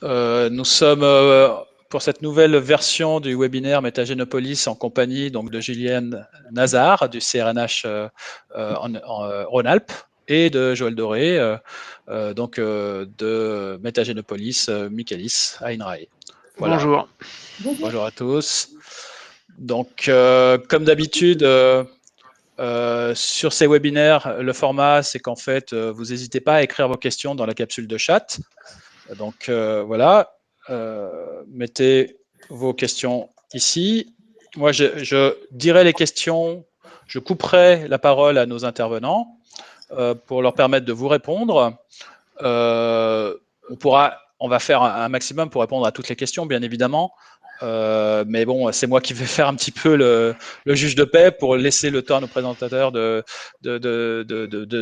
Nous sommes pour cette nouvelle version du webinaire Métagénopolis en compagnie donc de Julienne Nazar du CRNH en Rhône-Alpes et de Joël Doré de Métagénopolis Michaelis à INRAE. Voilà. Bonjour. Bonjour à tous. Donc, comme d'habitude, sur ces webinaires, le format, c'est qu'en fait, vous n'hésitez pas à écrire vos questions dans la capsule de chat. Donc, voilà, mettez vos questions ici. Moi, je dirai les questions, je couperai la parole à nos intervenants pour leur permettre de vous répondre. On va faire un maximum pour répondre à toutes les questions, bien évidemment. Mais bon, c'est moi qui vais faire un petit peu le juge de paix pour laisser le temps à nos présentateurs de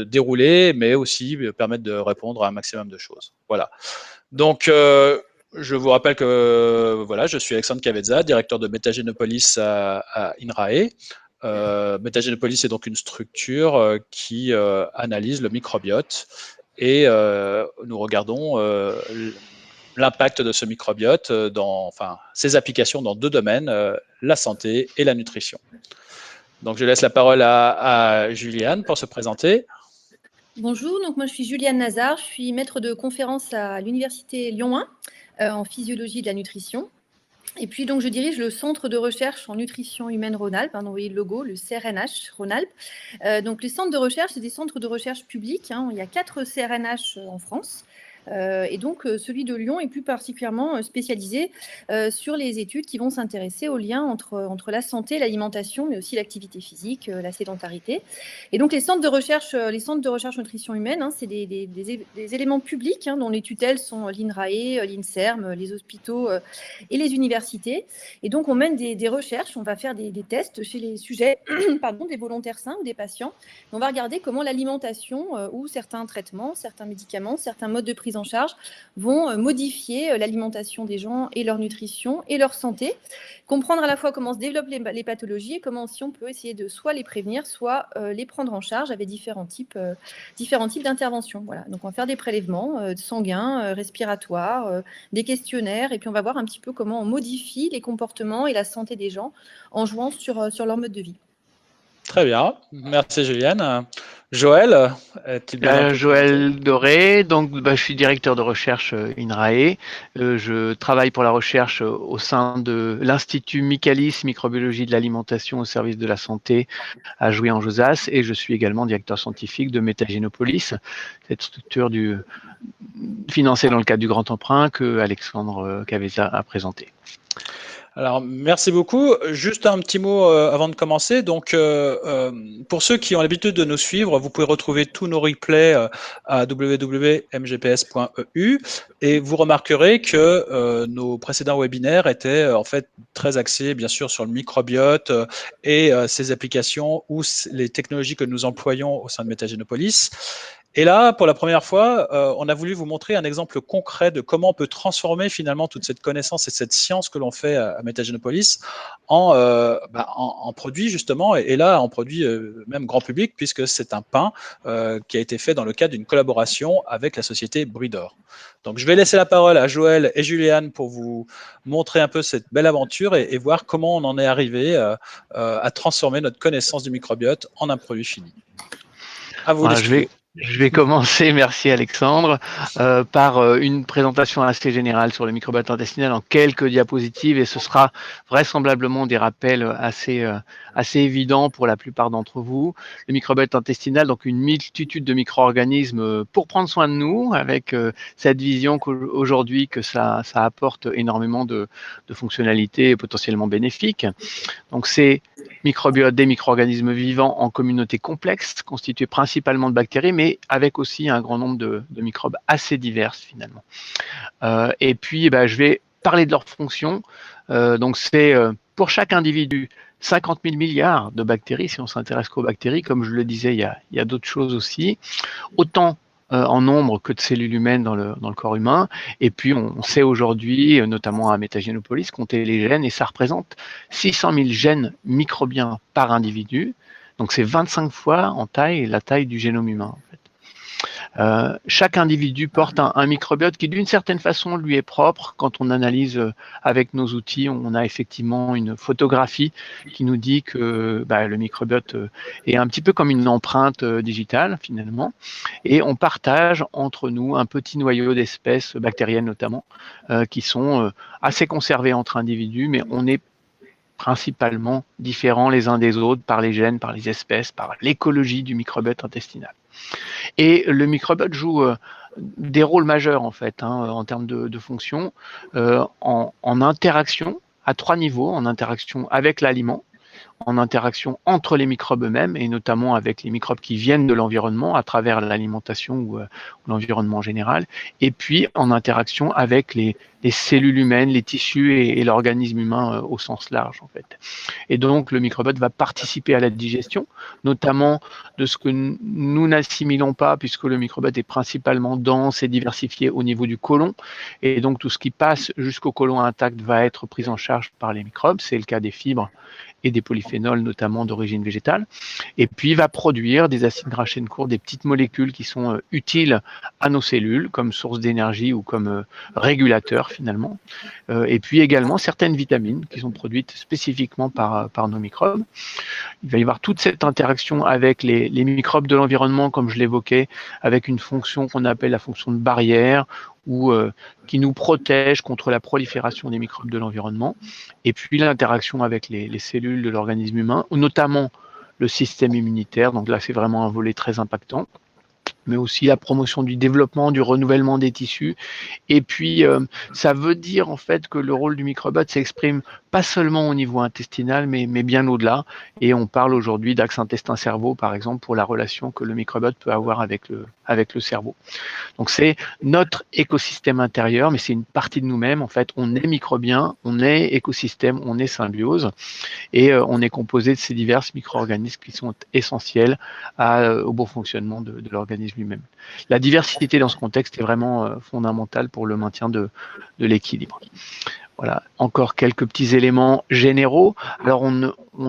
dérouler, mais aussi permettre de répondre à un maximum de choses. Voilà. Donc, je vous rappelle que voilà, je suis Alexandre Cavezza, directeur de Métagénopolis à INRAE. Métagénopolis est donc une structure qui analyse le microbiote et nous regardons l'impact de ce microbiote ses applications dans deux domaines, la santé et la nutrition. Donc, je laisse la parole à Juliane pour se présenter. Bonjour, donc moi je suis Juliane Nazar, je suis maître de conférence à l'Université Lyon 1 en physiologie de la nutrition. Et puis donc je dirige le centre de recherche en nutrition humaine Rhône-Alpes, vous voyez le logo, le CRNH Rhône-Alpes. Donc les centres de recherche, c'est des centres de recherche publics, il y a 4 CRNH en France. Et donc, celui de Lyon est plus particulièrement spécialisé sur les études qui vont s'intéresser au lien entre la santé, l'alimentation, mais aussi l'activité physique, la sédentarité. Et donc, les centres de recherche nutrition humaine, c'est des éléments publics dont les tutelles sont l'INRAE, l'INSERM, les hôpitaux et les universités. Et donc, on mène des recherches, on va faire des tests chez les sujets, des volontaires sains ou des patients. On va regarder comment l'alimentation ou certains traitements, certains médicaments, certains modes de prise en charge vont modifier l'alimentation des gens et leur nutrition et leur santé, comprendre à la fois comment se développent les pathologies et comment aussi on peut essayer de soit les prévenir, soit les prendre en charge avec différents types d'interventions. Voilà. Donc on va faire des prélèvements sanguins, respiratoires, des questionnaires, et puis on va voir un petit peu comment on modifie les comportements et la santé des gens en jouant sur leur mode de vie. Très bien, merci Juliane. Joël, est-il bien Joël Doré, donc je suis directeur de recherche INRAE. Je travaille pour la recherche au sein de l'Institut Michaelis Microbiologie de l'alimentation au service de la santé à Jouy-en-Josas, et je suis également directeur scientifique de Métagénopolis, cette structure financée dans le cadre du Grand Emprunt que Alexandre Cavezza a présenté. Alors, merci beaucoup. Juste un petit mot avant de commencer. Donc, pour ceux qui ont l'habitude de nous suivre, vous pouvez retrouver tous nos replays à www.mgps.eu, et vous remarquerez que nos précédents webinaires étaient en fait très axés, bien sûr, sur le microbiote et ses applications ou les technologies que nous employons au sein de Métagénopolis. Et là, pour la première fois, on a voulu vous montrer un exemple concret de comment on peut transformer finalement toute cette connaissance et cette science que l'on fait à Métagénopolis en produits justement, et là en produits même grand public, puisque c'est un pain qui a été fait dans le cadre d'une collaboration avec la société Bridor. Donc je vais laisser la parole à Joël et Juliane pour vous montrer un peu cette belle aventure et voir comment on en est arrivé à transformer notre connaissance du microbiote en un produit fini. À vous les studios. Je vais commencer, merci Alexandre, par une présentation assez générale sur le microbiote intestinal en quelques diapositives, et ce sera vraisemblablement des rappels assez évidents pour la plupart d'entre vous. Le microbiote intestinal, donc une multitude de micro-organismes pour prendre soin de nous, avec cette vision qu'aujourd'hui que ça apporte énormément de fonctionnalités potentiellement bénéfiques. Donc c'est microbiote des micro-organismes vivants en communauté complexe, constitués principalement de bactéries, mais avec aussi un grand nombre de microbes assez diverses finalement. Et puis, je vais parler de leurs fonctions. Donc, c'est pour chaque individu 50 000 milliards de bactéries, si on s'intéresse qu'aux bactéries. Comme je le disais, il y a d'autres choses aussi. Autant en nombre que de cellules humaines dans le corps humain. Et puis, on sait aujourd'hui, notamment à Métagénopolis, compter les gènes, et ça représente 600 000 gènes microbiens par individu. Donc, c'est 25 fois en taille la taille du génome humain, en fait. Chaque individu porte un microbiote qui d'une certaine façon lui est propre. Quand on analyse avec nos outils, on a effectivement une photographie qui nous dit que le microbiote est un petit peu comme une empreinte digitale finalement, et on partage entre nous un petit noyau d'espèces bactériennes notamment qui sont assez conservées entre individus, mais on est principalement différents les uns des autres par les gènes, par les espèces, par l'écologie du microbiote intestinal. Et le microbiote joue des rôles majeurs en fait en termes de fonction, en interaction à 3 niveaux, en interaction avec l'aliment, en interaction entre les microbes eux-mêmes et notamment avec les microbes qui viennent de l'environnement à travers l'alimentation ou l'environnement général, et puis en interaction avec les cellules humaines, les tissus et l'organisme humain au sens large en fait. Et donc le microbiote va participer à la digestion, notamment de ce que nous n'assimilons pas, puisque le microbiote est principalement dense et diversifié au niveau du côlon, et donc tout ce qui passe jusqu'au côlon intact va être pris en charge par les microbes. C'est le cas des fibres et des polyphénols, notamment d'origine végétale, et puis va produire des acides gras chaîne courte, des petites molécules qui sont utiles à nos cellules comme source d'énergie ou comme régulateur finalement, et puis également certaines vitamines qui sont produites spécifiquement par nos microbes. Il va y avoir toute cette interaction avec les microbes de l'environnement, comme je l'évoquais, avec une fonction qu'on appelle la fonction de barrière, ou qui nous protège contre la prolifération des microbes de l'environnement, et puis l'interaction avec les cellules de l'organisme humain, notamment le système immunitaire. Donc là, c'est vraiment un volet très impactant, mais aussi la promotion du développement, du renouvellement des tissus. Et puis, ça veut dire en fait que le rôle du microbiote s'exprime pas seulement au niveau intestinal, mais bien au-delà. Et on parle aujourd'hui d'axe intestin-cerveau, par exemple, pour la relation que le microbiote peut avoir avec le cerveau. Donc c'est notre écosystème intérieur, mais c'est une partie de nous-mêmes. En fait, on est microbien, on est écosystème, on est symbiose, et on est composé de ces divers micro-organismes qui sont essentiels au bon fonctionnement de l'organisme lui-même. La diversité dans ce contexte est vraiment fondamentale pour le maintien de l'équilibre. Voilà, encore quelques petits éléments généraux. Alors, on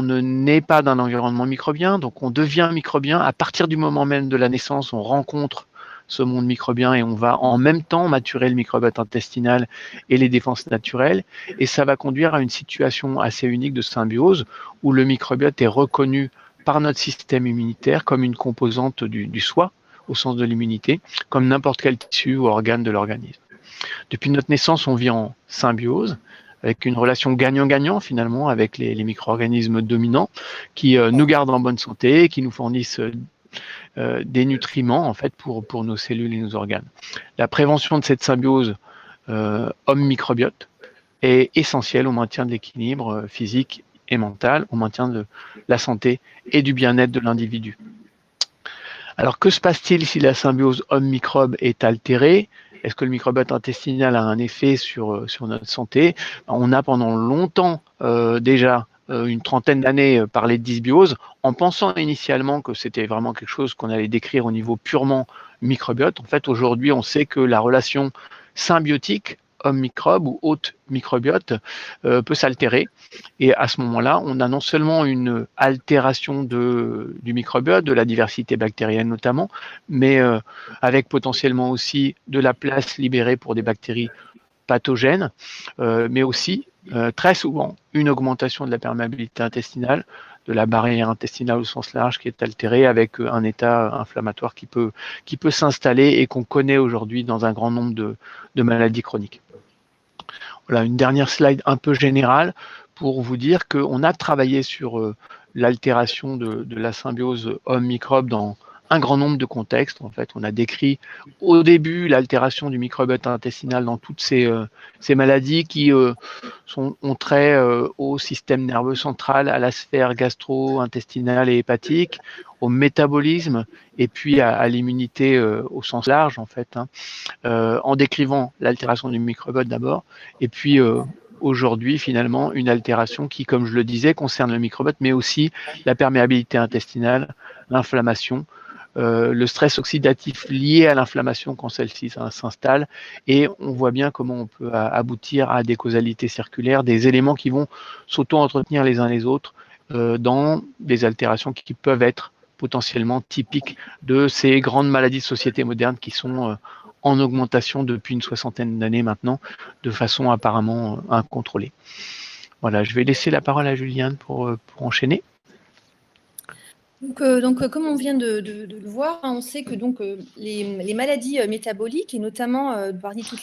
ne naît pas d'un environnement microbien, donc on devient microbien. À partir du moment même de la naissance, on rencontre ce monde microbien et on va en même temps maturer le microbiote intestinal et les défenses naturelles. Et ça va conduire à une situation assez unique de symbiose où le microbiote est reconnu par notre système immunitaire comme une composante du soi, au sens de l'immunité, comme n'importe quel tissu ou organe de l'organisme. Depuis notre naissance, on vit en symbiose, avec une relation gagnant-gagnant finalement avec les micro-organismes dominants qui nous gardent en bonne santé, qui nous fournissent des nutriments en fait pour nos cellules et nos organes. La prévention de cette symbiose homme-microbiote est essentielle au maintien de l'équilibre physique et mental, au maintien de la santé et du bien-être de l'individu. Alors que se passe-t-il si la symbiose homme-microbe est altérée? Est-ce que le microbiote intestinal a un effet sur notre santé? On a pendant longtemps déjà une trentaine d'années parlé de dysbiose, en pensant initialement que c'était vraiment quelque chose qu'on allait décrire au niveau purement microbiote. En fait, aujourd'hui, on sait que la relation symbiotique homme-microbe ou hôte microbiote peut s'altérer. Et à ce moment-là, on a non seulement une altération du microbiote, de la diversité bactérienne notamment, mais avec potentiellement aussi de la place libérée pour des bactéries pathogènes, mais aussi très souvent une augmentation de la perméabilité intestinale, de la barrière intestinale au sens large qui est altérée, avec un état inflammatoire qui peut s'installer et qu'on connaît aujourd'hui dans un grand nombre de maladies chroniques. Voilà, une dernière slide un peu générale pour vous dire qu'on a travaillé sur l'altération de la symbiose homme-microbe dans un grand nombre de contextes. En fait, on a décrit au début l'altération du microbiote intestinal dans toutes ces maladies qui ont trait au système nerveux central, à la sphère gastro-intestinale et hépatique, au métabolisme et puis à l'immunité au sens large, en fait, en décrivant l'altération du microbiote d'abord, et puis aujourd'hui, finalement, une altération qui, comme je le disais, concerne le microbiote, mais aussi la perméabilité intestinale, l'inflammation, le stress oxydatif lié à l'inflammation quand celle-ci s'installe, et on voit bien comment on peut aboutir à des causalités circulaires, des éléments qui vont s'auto-entretenir les uns les autres dans des altérations qui peuvent être potentiellement typiques de ces grandes maladies de société moderne qui sont en augmentation depuis une soixantaine d'années maintenant, de façon apparemment incontrôlée. Voilà, je vais laisser la parole à Juliane pour enchaîner. Donc, comme on vient de le voir, on sait que donc, les maladies métaboliques, et notamment parmi toutes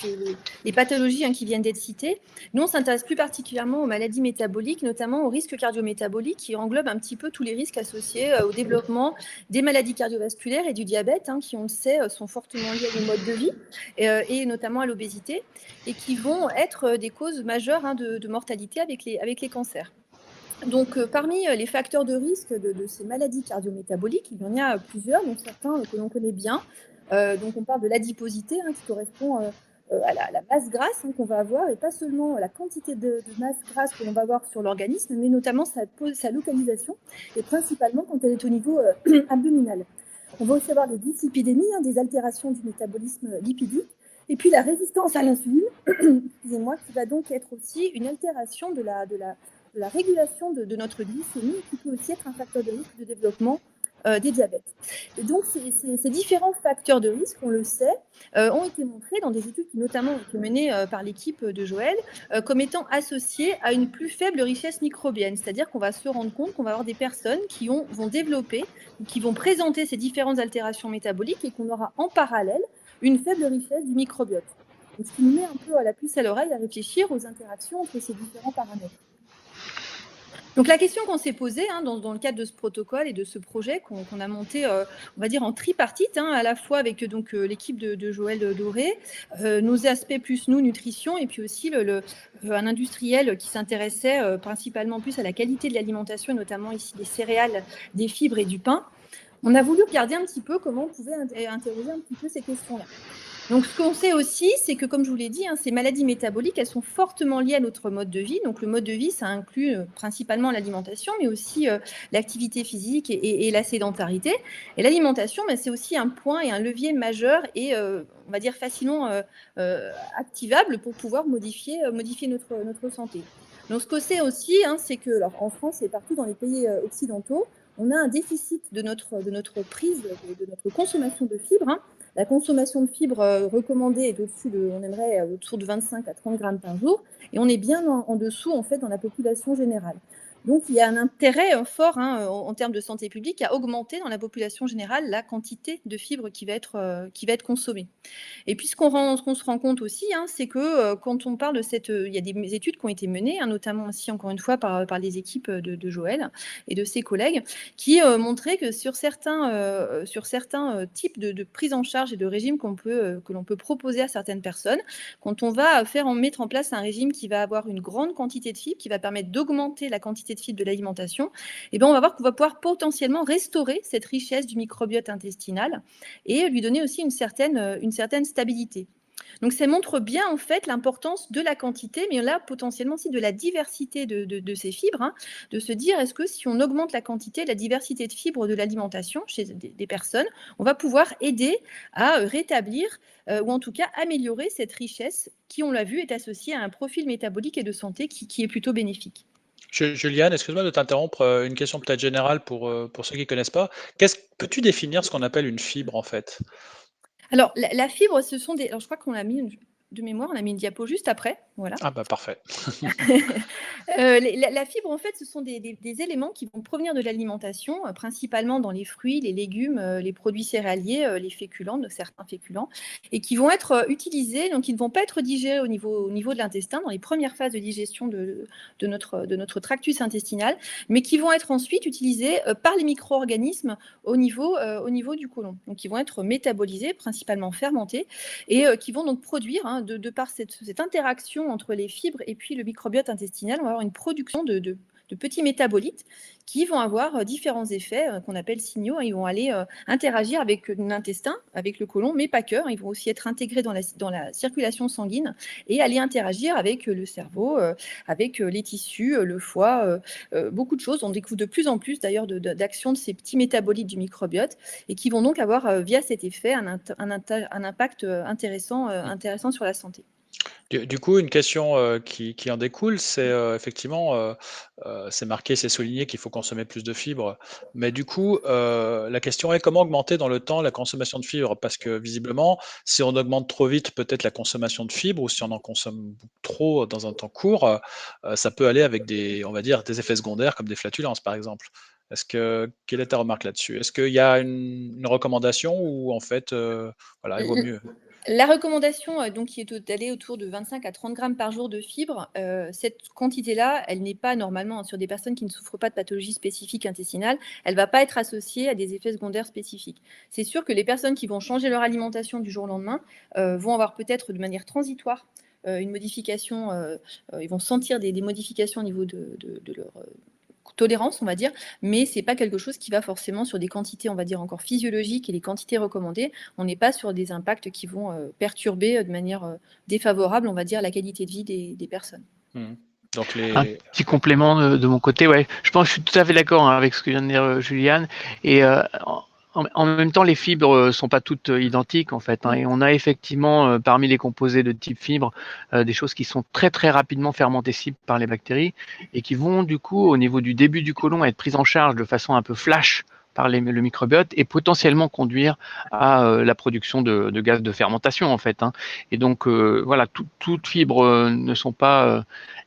les pathologies qui viennent d'être citées, nous, on s'intéresse plus particulièrement aux maladies métaboliques, notamment aux risques cardiométaboliques, qui englobent un petit peu tous les risques associés au développement des maladies cardiovasculaires et du diabète, qui, on le sait, sont fortement liés au mode de vie, et notamment à l'obésité, et qui vont être des causes majeures de mortalité avec les cancers. Donc, parmi les facteurs de risque de ces maladies cardiométaboliques, il y en a plusieurs, donc certains que l'on connaît bien. Donc, on parle de l'adiposité, qui correspond à la masse grasse qu'on va avoir, et pas seulement la quantité de masse grasse que l'on va avoir sur l'organisme, mais notamment sa localisation, et principalement quand elle est au niveau abdominal. On va aussi avoir des dyslipidémies, des altérations du métabolisme lipidique, et puis la résistance à l'insuline, excusez-moi, qui va donc être aussi une altération de la régulation de notre glycémie, qui peut aussi être un facteur de risque de développement des diabètes. Et donc, ces différents facteurs de risque, on le sait, ont été montrés dans des études qui notamment ont été menées par l'équipe de Joël, comme étant associés à une plus faible richesse microbienne. C'est-à-dire qu'on va se rendre compte qu'on va avoir des personnes qui vont développer, qui vont présenter ces différentes altérations métaboliques, et qu'on aura en parallèle une faible richesse du microbiote. Donc, ce qui nous met un peu à la puce à l'oreille à réfléchir aux interactions entre ces différents paramètres. Donc, la question qu'on s'est posée dans le cadre de ce protocole et de ce projet qu'on a monté, on va dire en tripartite, à la fois avec donc l'équipe de Joël Doré, nos aspects plus nous, nutrition, et puis aussi un industriel qui s'intéressait principalement plus à la qualité de l'alimentation, notamment ici des céréales, des fibres et du pain. On a voulu regarder un petit peu comment on pouvait interroger un petit peu ces questions-là. Donc, ce qu'on sait aussi, c'est que, comme je vous l'ai dit, ces maladies métaboliques, elles sont fortement liées à notre mode de vie. Donc, le mode de vie, ça inclut principalement l'alimentation, mais aussi l'activité physique et la sédentarité. Et l'alimentation, c'est aussi un point et un levier majeur et, on va dire, facilement activable pour pouvoir modifier notre santé. Donc, ce qu'on sait aussi, c'est que, alors, en France et partout dans les pays occidentaux, on a un déficit de notre prise, de notre consommation de fibres. La consommation de fibres recommandée est on aimerait autour de 25 à 30 grammes par jour, et on est bien en dessous, en fait, dans la population générale. Donc, il y a un intérêt fort en termes de santé publique à augmenter dans la population générale la quantité de fibres qui va être consommée. Et puis, ce qu'on se rend compte aussi, c'est que quand on parle de il y a des études qui ont été menées, notamment aussi, encore une fois, par les équipes de Joël et de ses collègues, qui montraient que sur certains types de prise en charge et de régimes que l'on peut proposer à certaines personnes, quand on va mettre en place un régime qui va avoir une grande quantité de fibres, qui va permettre d'augmenter la quantité de fibres de l'alimentation, on va voir qu'on va pouvoir potentiellement restaurer cette richesse du microbiote intestinal et lui donner aussi une certaine stabilité. Donc, ça montre bien, en fait, l'importance de la quantité, mais là, potentiellement aussi de la diversité de ces fibres, de se dire, est-ce que si on augmente la quantité, la diversité de fibres de l'alimentation chez des personnes, on va pouvoir aider à rétablir ou en tout cas améliorer cette richesse qui, on l'a vu, est associée à un profil métabolique et de santé qui est plutôt bénéfique. Juliane, excuse-moi de t'interrompre, une question peut-être générale pour ceux qui ne connaissent pas. Peux-tu définir ce qu'on appelle une fibre, en fait? Alors, la fibre, ce sont des... Alors, je crois qu'on a mis de mémoire, on a mis une diapo juste après. Voilà. Ah bah parfait. La fibre, en fait, ce sont des éléments qui vont provenir de l'alimentation, principalement dans les fruits, les légumes, les produits céréaliers, les féculents, certains féculents, et qui vont être utilisés, donc ils ne vont pas être digérés au niveau de l'intestin, dans les premières phases de digestion de notre tractus intestinal, mais qui vont être ensuite utilisés par les micro-organismes au niveau du côlon. Donc, ils vont être métabolisés, principalement fermentés, et qui vont donc produire, de par cette interaction entre les fibres et puis le microbiote intestinal, on va avoir une production de petits métabolites qui vont avoir différents effets qu'on appelle signaux. Ils vont aller interagir avec l'intestin, avec le côlon, mais pas que. Ils vont aussi être intégrés dans la circulation sanguine et aller interagir avec le cerveau, avec les tissus, le foie, beaucoup de choses. On découvre de plus en plus d'ailleurs d'action de ces petits métabolites du microbiote et qui vont donc avoir via cet effet un impact intéressant sur la santé. Du coup, une question qui en découle, c'est effectivement, c'est marqué, c'est souligné qu'il faut consommer plus de fibres. Mais du coup, la question est comment augmenter dans le temps la consommation de fibres? Parce que visiblement, si on augmente trop vite peut-être la consommation de fibres ou si on en consomme trop dans un temps court, ça peut aller avec des, on va dire, des effets secondaires comme des flatulences, par exemple. Quelle est ta remarque là-dessus? Est-ce qu'il y a une recommandation ou en fait, voilà, il vaut mieux? La recommandation, donc qui est d'aller autour de 25 à 30 grammes par jour de fibres, cette quantité-là, elle n'est pas normalement sur des personnes qui ne souffrent pas de pathologie spécifique intestinale, elle ne va pas être associée à des effets secondaires spécifiques. C'est sûr que les personnes qui vont changer leur alimentation du jour au lendemain, vont avoir peut-être de manière transitoire, une modification, ils vont sentir des modifications au niveau de leur, tolérance, on va dire, mais c'est pas quelque chose qui va forcément sur des quantités, on va dire, encore physiologiques et les quantités recommandées. On n'est pas sur des impacts qui vont perturber de manière défavorable, on va dire, la qualité de vie des personnes. Mmh. Donc Un petit complément de mon côté, ouais. Je pense que je suis tout à fait d'accord avec ce que vient de dire Juliane. Et en même temps, les fibres sont pas toutes identiques en fait. Et on a effectivement parmi les composés de type fibre des choses qui sont très très rapidement fermentescibles par les bactéries et qui vont du coup au niveau du début du côlon être prises en charge de façon un peu flash par le microbiote et potentiellement conduire à la production de gaz de fermentation en fait. Et donc voilà, toutes fibres ne sont pas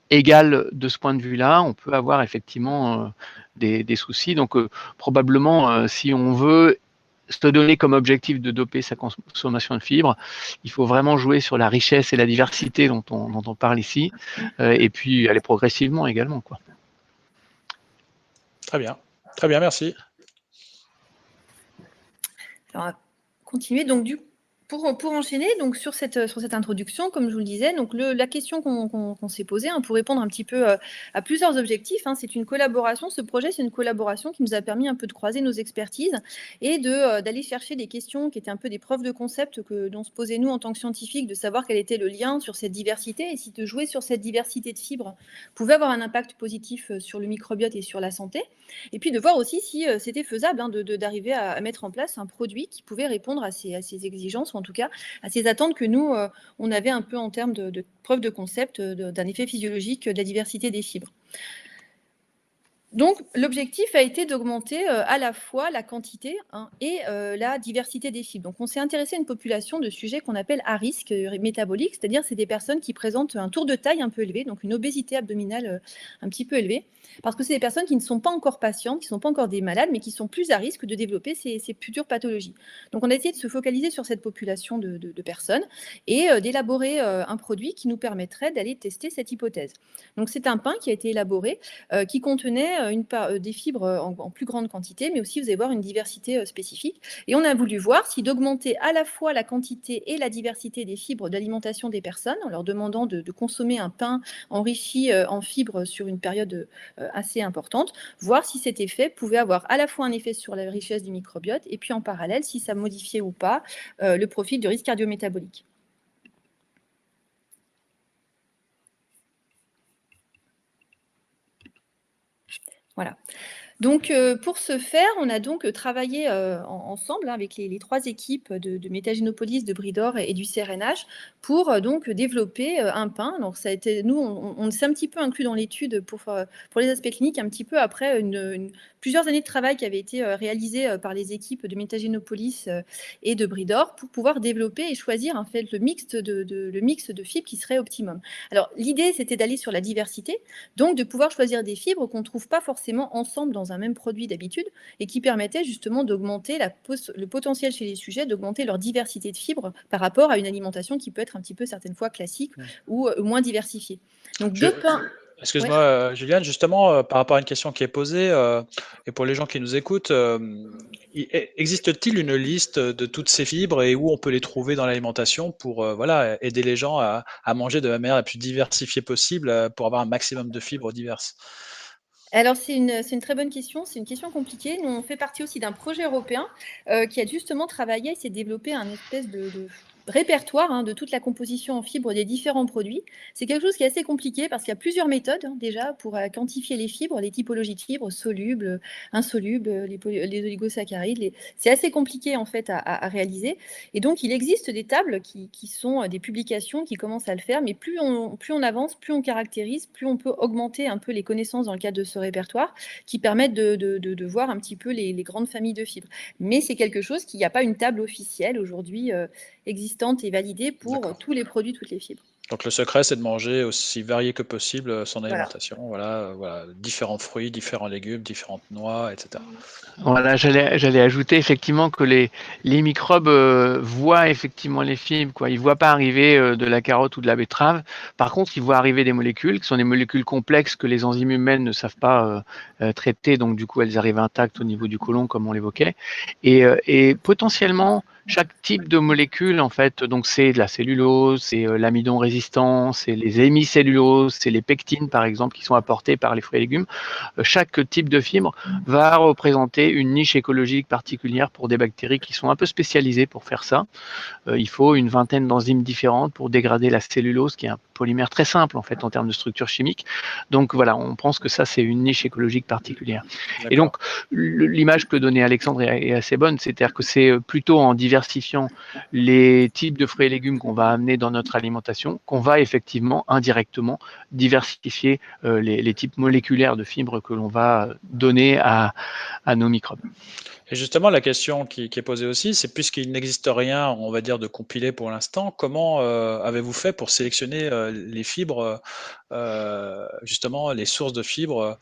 égales de ce point de vue-là. On peut avoir effectivement des soucis. Donc probablement, si on veut se donner comme objectif de doper sa consommation de fibres, il faut vraiment jouer sur la richesse et la diversité dont on parle ici, et puis aller progressivement également, quoi. Très bien, merci. Alors, on va continuer. Donc, pour enchaîner donc sur cette introduction, comme je vous le disais, donc la question qu'on s'est posée, pour répondre un petit peu à plusieurs objectifs, c'est une collaboration. Ce projet, c'est une collaboration qui nous a permis un peu de croiser nos expertises et d'aller chercher des questions qui étaient un peu des preuves de concept dont se posait nous en tant que scientifiques, de savoir quel était le lien sur cette diversité et si de jouer sur cette diversité de fibres pouvait avoir un impact positif sur le microbiote et sur la santé. Et puis de voir aussi si c'était faisable d'arriver à mettre en place un produit qui pouvait répondre à ces exigences, ou en tout cas à ces attentes que nous, on avait un peu en termes de preuve de concept d'un effet physiologique de la diversité des fibres. Donc, l'objectif a été d'augmenter à la fois la quantité et la diversité des fibres. Donc, on s'est intéressé à une population de sujets qu'on appelle à risque métabolique, c'est-à-dire c'est des personnes qui présentent un tour de taille un peu élevé, donc une obésité abdominale un petit peu élevée, parce que c'est des personnes qui ne sont pas encore patientes, qui ne sont pas encore des malades, mais qui sont plus à risque de développer ces futures pathologies. Donc, on a essayé de se focaliser sur cette population de personnes et d'élaborer un produit qui nous permettrait d'aller tester cette hypothèse. Donc, c'est un pain qui a été élaboré qui contenait des fibres en plus grande quantité, mais aussi, vous allez voir, une diversité spécifique. Et on a voulu voir si d'augmenter à la fois la quantité et la diversité des fibres d'alimentation des personnes, en leur demandant de consommer un pain enrichi en fibres sur une période assez importante, voir si cet effet pouvait avoir à la fois un effet sur la richesse du microbiote, et puis en parallèle, si ça modifiait ou pas le profil du risque cardiométabolique. Voilà. Donc, pour ce faire, on a donc travaillé ensemble avec les 3 équipes de Métagénopolis, de Bridor et du CRNH pour donc développer un pain. Alors, ça a été, nous, on s'est un petit peu inclus dans l'étude pour les aspects cliniques, un petit peu après plusieurs années de travail qui avaient été réalisées par les équipes de Métagénopolis et de Bridor pour pouvoir développer et choisir en fait le mix de fibres qui serait optimum. Alors, l'idée, c'était d'aller sur la diversité, donc de pouvoir choisir des fibres qu'on ne trouve pas forcément ensemble dans un même produit d'habitude et qui permettaient justement d'augmenter le potentiel chez les sujets, d'augmenter leur diversité de fibres par rapport à une alimentation qui peut être un petit peu certaines fois classique ou moins diversifiée. Donc deux pains. Excuse-moi, Juliane, justement, par rapport à une question qui est posée, et pour les gens qui nous écoutent, existe-t-il une liste de toutes ces fibres et où on peut les trouver dans l'alimentation pour voilà, aider les gens à manger de la manière la plus diversifiée possible pour avoir un maximum de fibres diverses? Alors c'est une très bonne question, c'est une question compliquée. Nous, on fait partie aussi d'un projet européen qui a justement travaillé et s'est développé un espèce de répertoire de toute la composition en fibres des différents produits. C'est quelque chose qui est assez compliqué parce qu'il y a plusieurs méthodes déjà pour quantifier les fibres, les typologies de fibres, solubles, insolubles, les oligosaccharides. C'est assez compliqué en fait à réaliser. Et donc, il existe des tables qui sont des publications qui commencent à le faire, mais plus on avance, plus on caractérise, plus on peut augmenter un peu les connaissances dans le cadre de ce répertoire qui permettent de voir un petit peu les grandes familles de fibres. Mais c'est quelque chose qu'il n'y a pas une table officielle aujourd'hui existante et validée pour tous les produits, toutes les fibres. Donc le secret, c'est de manger aussi varié que possible son Voilà. alimentation. Voilà, différents fruits, différents légumes, différentes noix, etc. Voilà, j'allais ajouter effectivement que les microbes voient effectivement les fibres, quoi. Ils voient pas arriver de la carotte ou de la betterave. Par contre, ils voient arriver des molécules qui sont des molécules complexes que les enzymes humaines ne savent pas traiter, donc du coup elles arrivent intactes au niveau du côlon, comme on l'évoquait. Et potentiellement, chaque type de molécule, en fait, donc c'est de la cellulose, c'est l'amidon résistant, c'est les hémicelluloses, c'est les pectines, par exemple, qui sont apportés par les fruits et légumes. Chaque type de fibre va représenter une niche écologique particulière pour des bactéries qui sont un peu spécialisées pour faire ça. Il faut une vingtaine d'enzymes différentes pour dégrader la cellulose, qui est un polymère très simple en fait en termes de structure chimique. Donc voilà, on pense que ça c'est une niche écologique particulière. Et donc l'image que donnait Alexandre est assez bonne, c'est-à-dire que c'est plutôt en diversifiant les types de fruits et légumes qu'on va amener dans notre alimentation qu'on va effectivement indirectement diversifier les types moléculaires de fibres que l'on va donner à nos microbes. Et justement, la question qui est posée aussi, c'est puisqu'il n'existe rien, on va dire, de compilé pour l'instant, comment avez-vous fait pour sélectionner les fibres, justement, les sources de fibres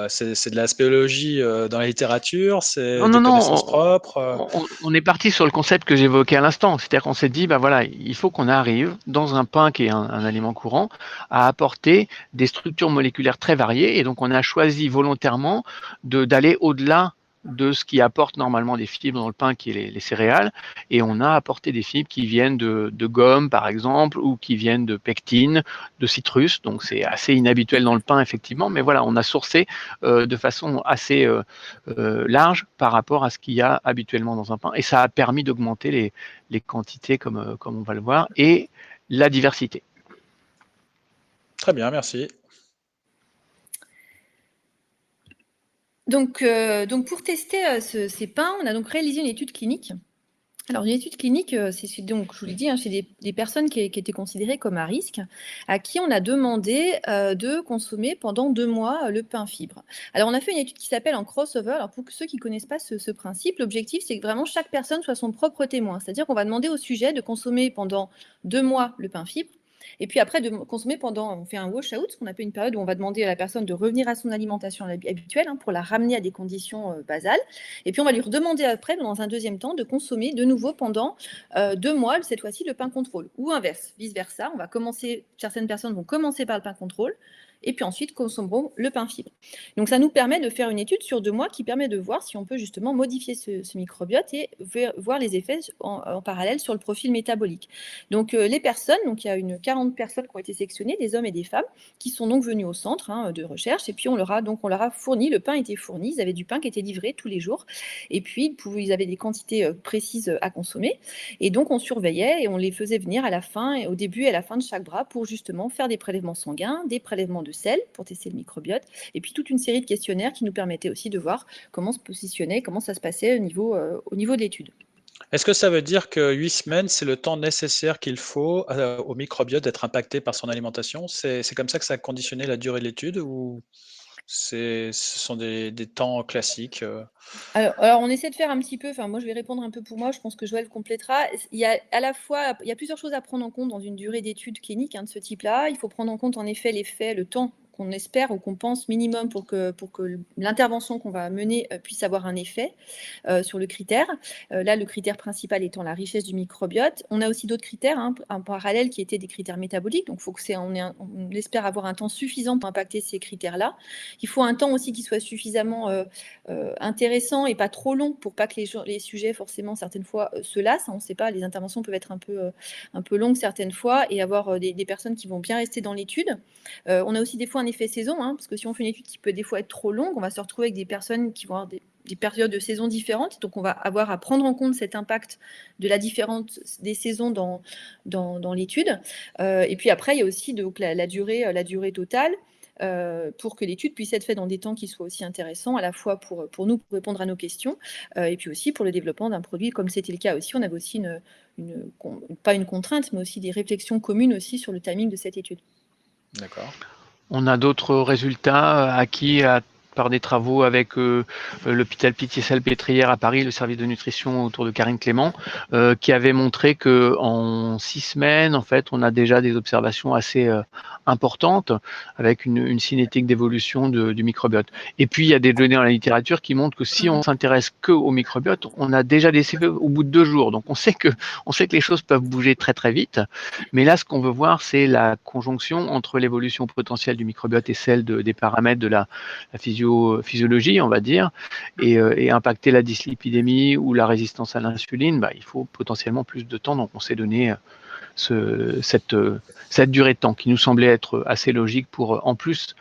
c'est de la spéléologie dans la littérature, c'est des connaissances propres On est parti sur le concept que j'évoquais à l'instant, c'est-à-dire qu'on s'est dit, bah voilà, il faut qu'on arrive dans un pain qui est un aliment courant à apporter des structures moléculaires très variées, et donc on a choisi volontairement d'aller au-delà de ce qui apporte normalement des fibres dans le pain, qui est les céréales, et on a apporté des fibres qui viennent de gomme, par exemple, ou qui viennent de pectine, de citrus, donc c'est assez inhabituel dans le pain, effectivement, mais voilà, on a sourcé de façon assez large par rapport à ce qu'il y a habituellement dans un pain, et ça a permis d'augmenter les quantités, comme on va le voir, et la diversité. Très bien, merci. Donc pour tester ces pains, on a donc réalisé une étude clinique. Alors, une étude clinique, c'est donc, je vous l'ai dit, c'est des personnes qui étaient considérées comme à risque, à qui on a demandé de consommer pendant 2 mois le pain fibre. Alors, on a fait une étude qui s'appelle en crossover. Alors, pour ceux qui ne connaissent pas ce principe, l'objectif, c'est que vraiment chaque personne soit son propre témoin. C'est-à-dire qu'on va demander au sujet de consommer pendant 2 mois le pain fibre. Et puis après, de consommer on fait un wash-out, ce qu'on appelle une période où on va demander à la personne de revenir à son alimentation habituelle pour la ramener à des conditions basales. Et puis on va lui redemander après, dans un deuxième temps, de consommer de nouveau pendant 2 mois, cette fois-ci, le pain contrôle. Ou inverse, vice-versa. Certaines personnes vont commencer par le pain contrôle, et puis ensuite consommeront le pain fibre. Donc ça nous permet de faire une étude sur 2 mois qui permet de voir si on peut justement modifier ce microbiote et voir les effets en parallèle sur le profil métabolique. Donc les personnes, donc il y a 40 personnes qui ont été sélectionnées, des hommes et des femmes, qui sont donc venus au centre de recherche, et puis on leur a fourni, le pain était fourni, ils avaient du pain qui était livré tous les jours, et puis ils avaient des quantités précises à consommer, et donc on surveillait et on les faisait venir à la fin, au début et à la fin de chaque bras, pour justement faire des prélèvements sanguins, des prélèvements de sel pour tester le microbiote, et puis toute une série de questionnaires qui nous permettaient aussi de voir comment se positionnait, comment ça se passait au niveau de l'étude. Est-ce que ça veut dire que 8 semaines, c'est le temps nécessaire qu'il faut au microbiote d'être impacté par son alimentation? C'est comme ça que ça a conditionné la durée de l'étude, ou ce sont des temps classiques Alors, on essaie de faire un petit peu, moi je vais répondre un peu pour moi, je pense que Joël complétera. Il y a plusieurs choses à prendre en compte dans une durée d'étude clinique de ce type-là. Il faut prendre en compte en effet l'effet, le temps qu'on espère ou qu'on pense minimum pour que l'intervention qu'on va mener puisse avoir un effet sur le critère. Là, le critère principal étant la richesse du microbiote. On a aussi d'autres critères en parallèle qui étaient des critères métaboliques. Donc, on espère avoir un temps suffisant pour impacter ces critères-là. Il faut un temps aussi qui soit suffisamment intéressant et pas trop long pour pas que les sujets, forcément, certaines fois, se lassent. On ne sait pas, les interventions peuvent être un peu longues certaines fois et avoir des personnes qui vont bien rester dans l'étude. On a aussi des fois un effet saison, parce que si on fait une étude qui peut des fois être trop longue, on va se retrouver avec des personnes qui vont avoir périodes de saisons différentes. Donc, on va avoir à prendre en compte cet impact de la différence des saisons dans l'étude. Et puis après, il y a aussi donc, la durée totale. Pour que l'étude puisse être faite dans des temps qui soient aussi intéressants, à la fois pour nous, pour répondre à nos questions, et puis aussi pour le développement d'un produit, comme c'était le cas aussi. On avait aussi pas une contrainte, mais aussi des réflexions communes aussi sur le timing de cette étude. D'accord. On a d'autres résultats acquis par des travaux avec l'hôpital Pitié-Salpêtrière à Paris, le service de nutrition autour de Karine Clément, qui avait montré que en 6 semaines, en fait, on a déjà des observations assez importantes avec une cinétique d'évolution du microbiote. Et puis, il y a des données dans la littérature qui montrent que si on s'intéresse que au microbiote, on a déjà des effets au bout de 2 jours. Donc, on sait que les choses peuvent bouger très, très vite. Mais là, ce qu'on veut voir, c'est la conjonction entre l'évolution potentielle du microbiote et celle des paramètres de la physiologie, on va dire, et impacter la dyslipidémie ou la résistance à l'insuline, il faut potentiellement plus de temps. Donc, on s'est donné cette durée de temps qui nous semblait être assez logique pour, en plus,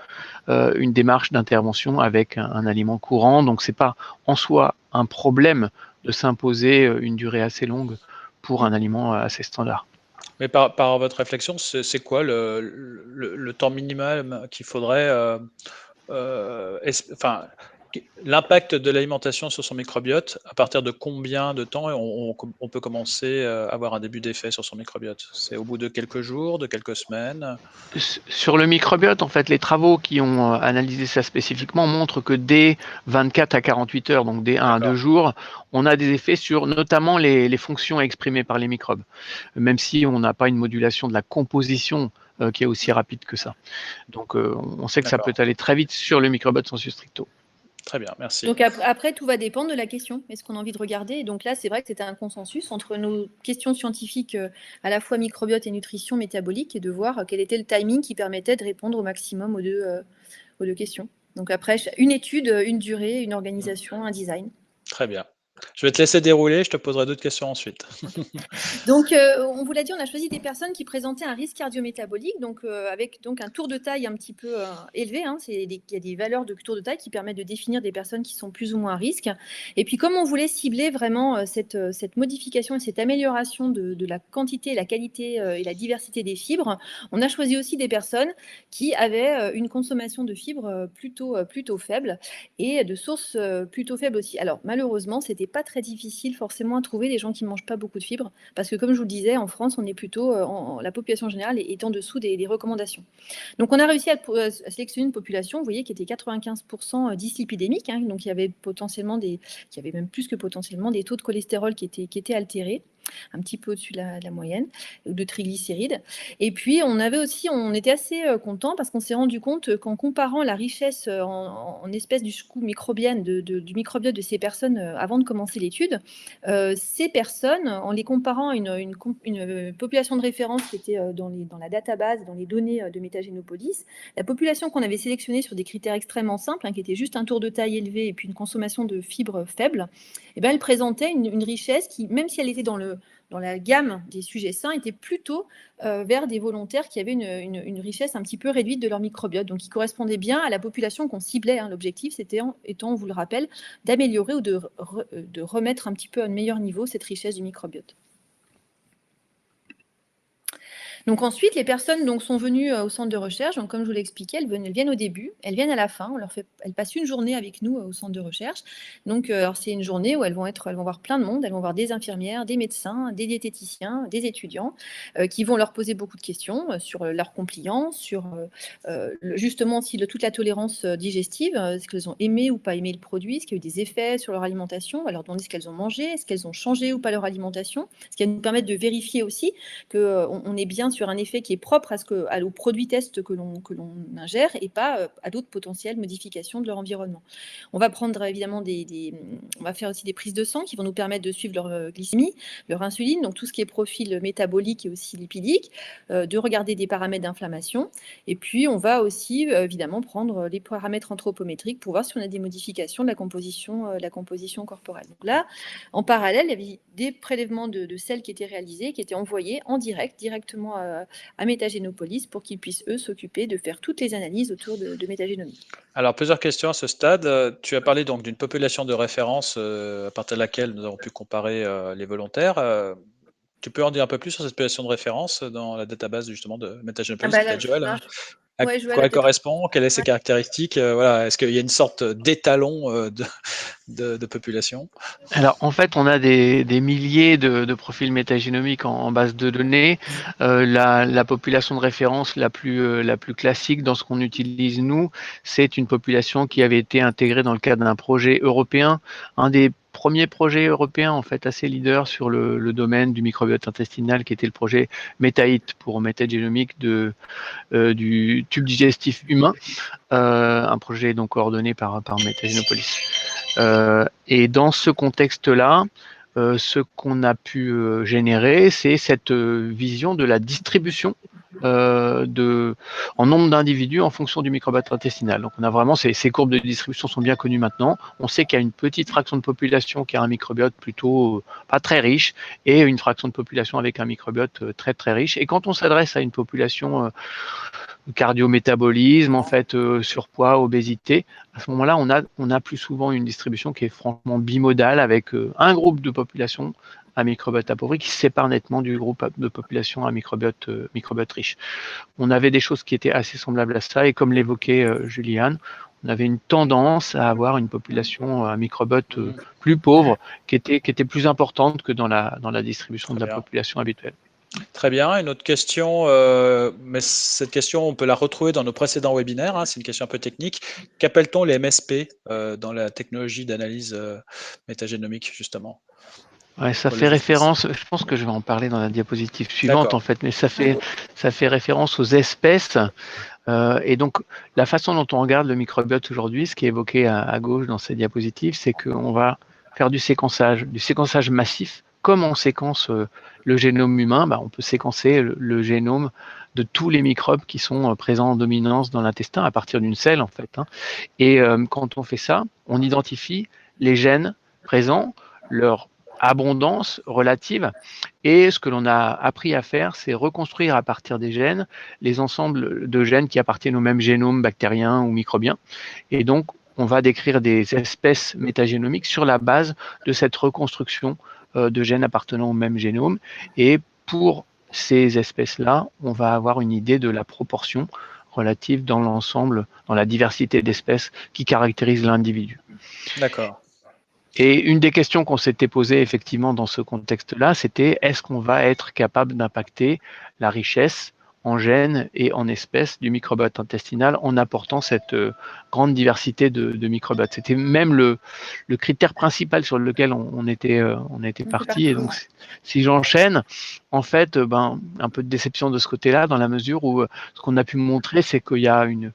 une démarche d'intervention avec un aliment courant. Donc, c'est pas en soi un problème de s'imposer une durée assez longue pour un aliment assez standard. Mais par votre réflexion, c'est quoi le temps minimal qu'il faudrait, enfin, l'impact de l'alimentation sur son microbiote, à partir de combien de temps on peut commencer à avoir un début d'effet sur son microbiote? C'est au bout de quelques jours, de quelques semaines? Sur le microbiote, en fait, les travaux qui ont analysé ça spécifiquement montrent que dès 24 à 48 heures, donc dès 1 à 2 jours, on a des effets sur notamment les fonctions exprimées par les microbes, même si on n'a pas une modulation de la composition qui est aussi rapide que ça. Donc, on sait que ça peut aller très vite sur le microbiote sensu stricto. Très bien, merci. Donc après, tout va dépendre de la question. Est-ce qu'on a envie de regarder? Et donc là, c'est vrai que c'était un consensus entre nos questions scientifiques, à la fois microbiote et nutrition métabolique, et de voir quel était le timing qui permettait de répondre au maximum aux deux questions. Donc après, une étude, une durée, une organisation, un design. Très bien. Je vais te laisser dérouler, je te poserai d'autres questions ensuite. Donc, on vous l'a dit, on a choisi des personnes qui présentaient un risque cardio-métabolique, donc avec donc un tour de taille un petit peu élevé. Il y a des valeurs de tour de taille qui permettent de définir des personnes qui sont plus ou moins à risque. Et puis, comme on voulait cibler vraiment cette modification et cette amélioration de la quantité, la qualité et la diversité des fibres, on a choisi aussi des personnes qui avaient une consommation de fibres plutôt faible et de sources plutôt faibles aussi. Alors, malheureusement, c'était pas très difficile forcément à trouver des gens qui mangent pas beaucoup de fibres, parce que comme je vous le disais, en France, on est plutôt, la population générale est en dessous des recommandations. Donc on a réussi à sélectionner une population, vous voyez, qui était 95% dyslipidémique, hein, donc il y avait même plus que potentiellement des taux de cholestérol qui étaient altérés, un petit peu au-dessus de la moyenne, ou de triglycérides. Et puis, on était assez contents parce qu'on s'est rendu compte qu'en comparant la richesse en espèces du microbienne, du microbiote de ces personnes avant de commencer l'étude, ces personnes, en les comparant à une population de référence qui était dans la database, dans les données de Metagénopolis, la population qu'on avait sélectionnée sur des critères extrêmement simples, hein, qui était juste un tour de taille élevé et puis une consommation de fibres faible, elle présentait une richesse qui, même si elle était dans la gamme des sujets sains, était plutôt vers des volontaires qui avaient une richesse un petit peu réduite de leur microbiote, donc qui correspondait bien à la population qu'on ciblait, hein. L'objectif, c'était, étant, on vous le rappelle, d'améliorer ou de remettre un petit peu à un meilleur niveau cette richesse du microbiote. Donc ensuite, les personnes sont venues au centre de recherche. Donc, comme je vous l'ai expliqué, elles viennent au début, elles viennent à la fin. Elles passent une journée avec nous au centre de recherche. Donc, c'est une journée où elles vont voir plein de monde. Elles vont voir des infirmières, des médecins, des diététiciens, des étudiants qui vont leur poser beaucoup de questions sur leur compliance, sur justement aussi toute la tolérance digestive. Est-ce qu'elles ont aimé ou pas aimé le produit? Est-ce qu'il y a eu des effets sur leur alimentation? On va leur demander ce qu'elles ont mangé. Est-ce qu'elles ont changé ou pas leur alimentation? Ce qui va nous permettre de vérifier aussi qu'on est bien sur un effet qui est propre au produit test que l'on ingère et pas à d'autres potentielles modifications de leur environnement. On va prendre évidemment on va faire aussi des prises de sang qui vont nous permettre de suivre leur glycémie, leur insuline, donc tout ce qui est profil métabolique et aussi lipidique, de regarder des paramètres d'inflammation. Et puis, on va aussi évidemment prendre les paramètres anthropométriques pour voir si on a des modifications de la composition corporelle. Donc là, en parallèle, il y avait des prélèvements de sels qui étaient réalisés, qui étaient envoyés en directement à Métagénopolis pour qu'ils puissent, eux, s'occuper de faire toutes les analyses autour de métagénomie. Alors, plusieurs questions à ce stade. Tu as parlé donc d'une population de référence à partir de laquelle nous avons pu comparer les volontaires. Tu peux en dire un peu plus sur cette population de référence dans la database justement de Métagénopolis, peut-être Joël, hein? À Ouais, Joël quoi a elle peut-être. correspond? Quelles sont ses caractéristiques? Voilà, est-ce qu'il y a une sorte d'étalon de population? Alors, en fait, on a des milliers de profils métagénomiques en base de données. La population de référence la plus classique dans ce qu'on utilise, nous, c'est une population qui avait été intégrée dans le cadre d'un projet européen, un des premiers projets européens, en fait, assez leader sur le domaine du microbiote intestinal, qui était le projet METAHIT pour métagénomique du tube digestif humain, un projet donc coordonné par Métagénopolis. Et dans ce contexte-là, ce qu'on a pu générer, c'est cette vision de la distribution en nombre d'individus en fonction du microbiote intestinal. Donc on a vraiment ces courbes de distribution sont bien connues maintenant. On sait qu'il y a une petite fraction de population qui a un microbiote plutôt pas très riche et une fraction de population avec un microbiote très très riche. Et quand on s'adresse à une population cardiométabolisme, en fait, surpoids, obésité. À ce moment-là, on a plus souvent une distribution qui est franchement bimodale avec un groupe de population à microbiote appauvri qui se sépare nettement du groupe de population à microbiote riche. On avait des choses qui étaient assez semblables à ça et comme l'évoquait Juliane, on avait une tendance à avoir une population à microbiote plus pauvre qui était plus importante que dans la distribution de la population habituelle. Très bien. Une autre question, mais cette question, on peut la retrouver dans nos précédents webinaires. Hein, c'est une question un peu technique. Qu'appelle-t-on les MSP dans la technologie d'analyse métagénomique, justement? Ouais, ça fait référence, je pense que je vais en parler dans la diapositive suivante en fait, mais ça fait référence aux espèces. Et donc, la façon dont on regarde le microbiote aujourd'hui, ce qui est évoqué à gauche dans ces diapositives, c'est qu'on va faire du séquençage massif. Comme on séquence le génome humain, on peut séquencer le génome de tous les microbes qui sont présents en dominance dans l'intestin à partir d'une selle en fait. Hein. Et quand on fait ça, on identifie les gènes présents, leur abondance relative, et ce que l'on a appris à faire, c'est reconstruire à partir des gènes les ensembles de gènes qui appartiennent au même génome bactérien ou microbien. Et donc, on va décrire des espèces métagénomiques sur la base de cette reconstruction de gènes appartenant au même génome. Et pour ces espèces-là, on va avoir une idée de la proportion relative dans l'ensemble, dans la diversité d'espèces qui caractérise l'individu. D'accord. Et une des questions qu'on s'était posées effectivement dans ce contexte-là, c'était est-ce qu'on va être capable d'impacter la richesse en gènes et en espèces du microbiote intestinal en apportant cette grande diversité de microbiotes. C'était même le critère principal sur lequel on était parti. Et donc, si j'enchaîne, en fait, un peu de déception de ce côté-là, dans la mesure où ce qu'on a pu montrer, c'est qu'il y a une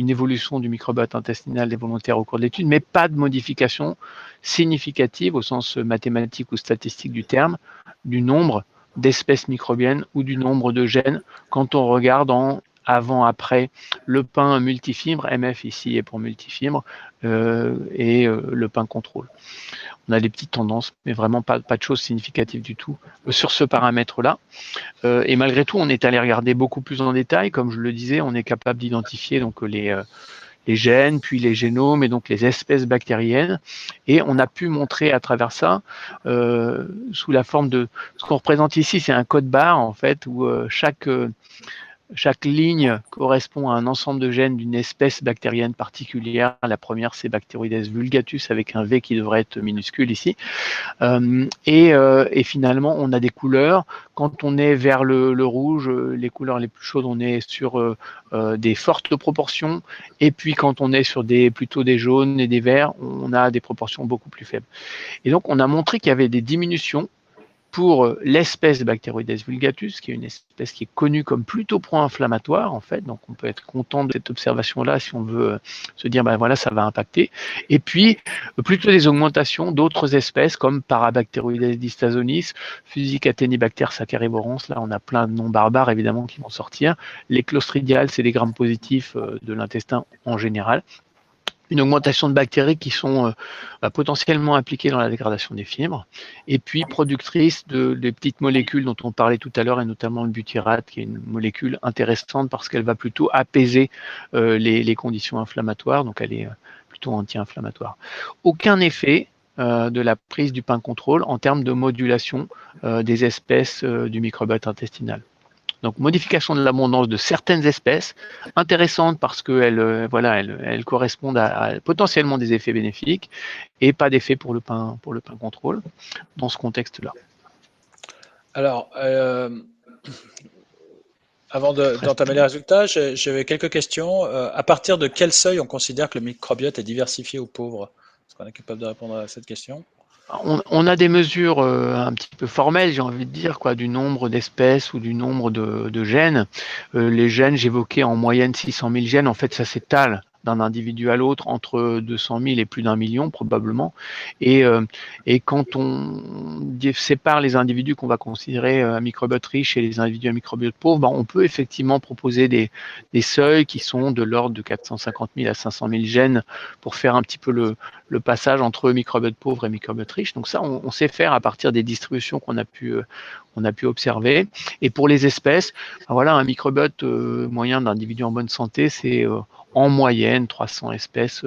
évolution du microbiote intestinal des volontaires au cours de l'étude, mais pas de modification significative au sens mathématique ou statistique du terme, du nombre d'espèces microbiennes ou du nombre de gènes quand on regarde en avant-après le pain multifibre, MF ici est pour multifibre, et le pain contrôle. On a des petites tendances, mais vraiment pas de choses significatives du tout sur ce paramètre-là. Et malgré tout, on est allé regarder beaucoup plus en détail. Comme je le disais, on est capable d'identifier donc les gènes, puis les génomes et donc les espèces bactériennes. Et on a pu montrer à travers ça, sous la forme de ce qu'on représente ici, c'est un code barre en fait, où chaque ligne correspond à un ensemble de gènes d'une espèce bactérienne particulière. La première, c'est Bacteroides vulgatus avec un V qui devrait être minuscule ici. Et finalement, on a des couleurs. Quand on est vers le rouge, les couleurs les plus chaudes, on est sur des fortes proportions. Et puis, quand on est sur plutôt des jaunes et des verts, on a des proportions beaucoup plus faibles. Et donc, on a montré qu'il y avait des diminutions pour l'espèce Bacteroides vulgatus, qui est une espèce qui est connue comme plutôt pro-inflammatoire, en fait. Donc, on peut être content de cette observation-là si on veut se dire, voilà, ça va impacter. Et puis, plutôt des augmentations d'autres espèces comme Parabacteroides dystazonis, Fusicatenibacter sacchariborans. Là, on a plein de noms barbares, évidemment, qui vont sortir. Les clostridiales, c'est des grammes positifs de l'intestin en général. une augmentation de bactéries qui sont potentiellement impliquées dans la dégradation des fibres, et puis productrices des petites molécules dont on parlait tout à l'heure, et notamment le butyrate, qui est une molécule intéressante parce qu'elle va plutôt apaiser les conditions inflammatoires, donc elle est plutôt anti-inflammatoire. Aucun effet de la prise du pain contrôle en termes de modulation des espèces du microbiote intestinal. Donc, modification de l'abondance de certaines espèces, intéressantes parce qu'elles elles correspondent à potentiellement des effets bénéfiques, et pas d'effet pour le pain contrôle dans ce contexte-là. Alors, avant d'entamer les résultats, j'avais quelques questions. À partir de quel seuil on considère que le microbiote est diversifié ou pauvre? Est-ce qu'on est capable de répondre à cette question? On a des mesures un petit peu formelles, j'ai envie de dire, quoi, du nombre d'espèces ou du nombre de gènes. Les gènes, j'évoquais en moyenne 600 000 gènes. En fait, ça s'étale d'un individu à l'autre entre 200 000 et plus d'1 million probablement. Et quand on sépare les individus qu'on va considérer à microbiote riche et les individus à microbiote pauvre, on peut effectivement proposer des seuils qui sont de l'ordre de 450 000 à 500 000 gènes pour faire un petit peu le passage entre microbiote pauvre et microbiote riche. Donc ça, on sait faire à partir des distributions qu'on a pu observer. Et pour les espèces, voilà, un microbiote moyen d'individus en bonne santé, c'est en moyenne 300 espèces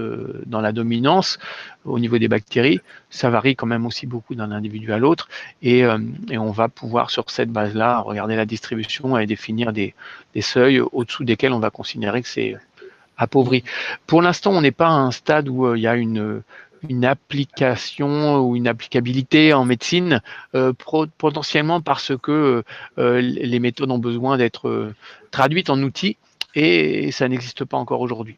dans la dominance au niveau des bactéries. Ça varie quand même aussi beaucoup d'un individu à l'autre, et on va pouvoir sur cette base-là regarder la distribution et définir des seuils au-dessous desquels on va considérer que c'est appauvri. Pour l'instant, on n'est pas à un stade où il y a une application ou une applicabilité en médecine, potentiellement parce que les méthodes ont besoin d'être traduites en outils, et ça n'existe pas encore aujourd'hui.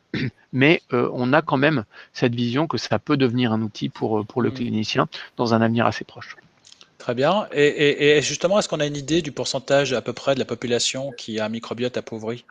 Mais on a quand même cette vision que ça peut devenir un outil pour le clinicien dans un avenir assez proche. Très bien. Et justement, est-ce qu'on a une idée du pourcentage à peu près de la population qui a un microbiote appauvri?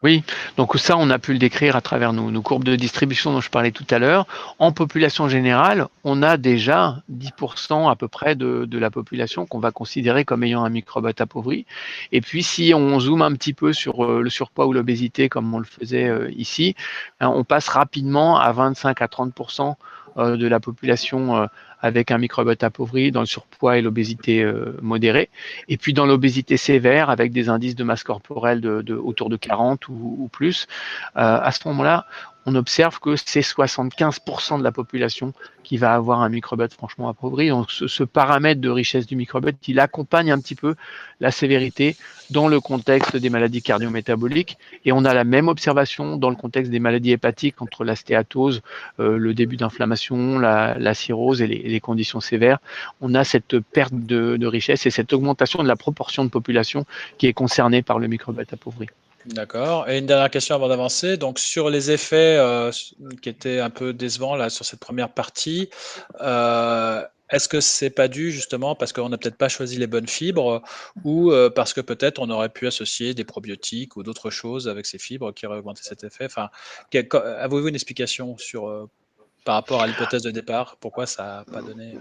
Oui, donc ça, on a pu le décrire à travers nos courbes de distribution dont je parlais tout à l'heure. En population générale, on a déjà 10% à peu près de la population qu'on va considérer comme ayant un microbiote appauvri. Et puis, si on zoome un petit peu sur le surpoids ou l'obésité, comme on le faisait ici, on passe rapidement à 25 à 30% de la population avec un microbiote appauvri, dans le surpoids et l'obésité modérée. Et puis dans l'obésité sévère, avec des indices de masse corporelle autour de 40 ou plus, à ce moment-là, on observe que c'est 75% de la population qui va avoir un microbiote franchement appauvri. Donc ce paramètre de richesse du microbiote, il accompagne un petit peu la sévérité dans le contexte des maladies cardio-métaboliques. Et on a la même observation dans le contexte des maladies hépatiques, entre la stéatose, le début d'inflammation, la cirrhose et les conditions sévères. On a cette perte de richesse et cette augmentation de la proportion de population qui est concernée par le microbiote appauvri. D'accord. Et une dernière question avant d'avancer. Donc, sur les effets qui étaient un peu décevants là, sur cette première partie, est-ce que c'est pas dû justement parce qu'on n'a peut-être pas choisi les bonnes fibres, ou parce que peut-être on aurait pu associer des probiotiques ou d'autres choses avec ces fibres qui auraient augmenté cet effet? Enfin, avez-vous une explication sur, par rapport à l'hypothèse de départ, pourquoi ça n'a pas donné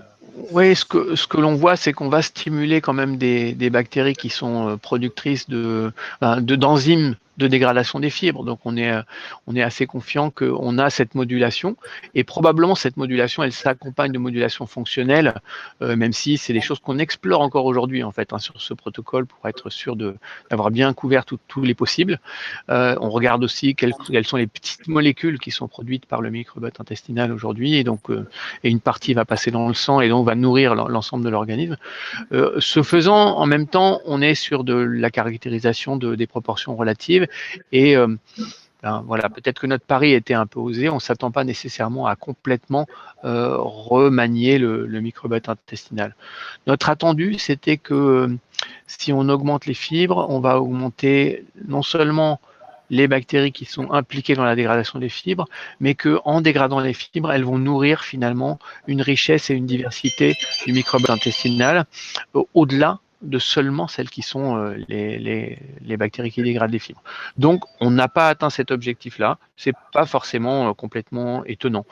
Oui, ce que l'on voit, c'est qu'on va stimuler quand même des bactéries qui sont productrices d'enzymes de dégradation des fibres. Donc on est assez confiant qu'on a cette modulation, et probablement cette modulation, elle s'accompagne de modulation fonctionnelle, même si c'est des choses qu'on explore encore aujourd'hui en fait, sur ce protocole, pour être sûr d'avoir bien couvert tous les possibles. On regarde aussi quelles sont les petites molécules qui sont produites par le microbiote intestinal aujourd'hui, et donc et une partie va passer dans le sang et donc va nourrir l'ensemble de l'organisme. Ce faisant, en même temps, on est sur de la caractérisation des proportions relatives, et voilà, peut-être que notre pari était un peu osé, on ne s'attend pas nécessairement à complètement remanier le microbiote intestinal. Notre attendu, c'était que si on augmente les fibres, on va augmenter non seulement les bactéries qui sont impliquées dans la dégradation des fibres, mais qu'en dégradant les fibres, elles vont nourrir finalement une richesse et une diversité du microbiote intestinal, au-delà de seulement celles qui sont les bactéries qui dégradent les fibres. Donc, on n'a pas atteint cet objectif-là. C'est pas forcément complètement étonnant.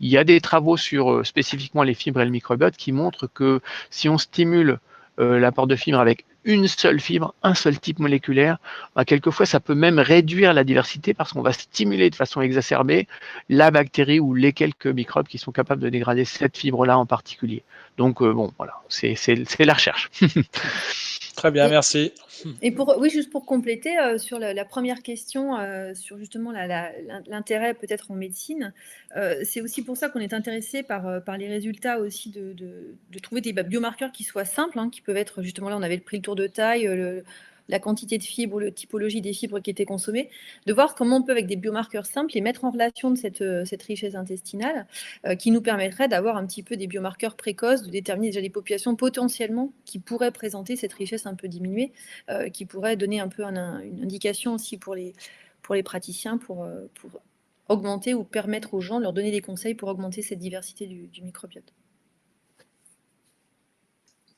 Il y a des travaux sur spécifiquement les fibres et le microbiote qui montrent que si on stimule l'apport de fibres avec une seule fibre, un seul type moléculaire, quelquefois ça peut même réduire la diversité parce qu'on va stimuler de façon exacerbée la bactérie ou les quelques microbes qui sont capables de dégrader cette fibre-là en particulier. Donc bon, voilà, c'est la recherche. Très bien, merci. Et oui, juste pour compléter sur la première question, sur justement l'intérêt peut-être en médecine, c'est aussi pour ça qu'on est intéressé par les résultats aussi de trouver des biomarqueurs qui soient simples, qui peuvent être justement là, on avait pris le tour de taille, la quantité de fibres, la typologie des fibres qui étaient consommées, de voir comment on peut, avec des biomarqueurs simples, les mettre en relation de cette richesse intestinale qui nous permettrait d'avoir un petit peu des biomarqueurs précoces, de déterminer déjà les populations potentiellement qui pourraient présenter cette richesse un peu diminuée, qui pourrait donner un peu une indication aussi pour les praticiens pour augmenter ou permettre aux gens, leur donner des conseils pour augmenter cette diversité du microbiote.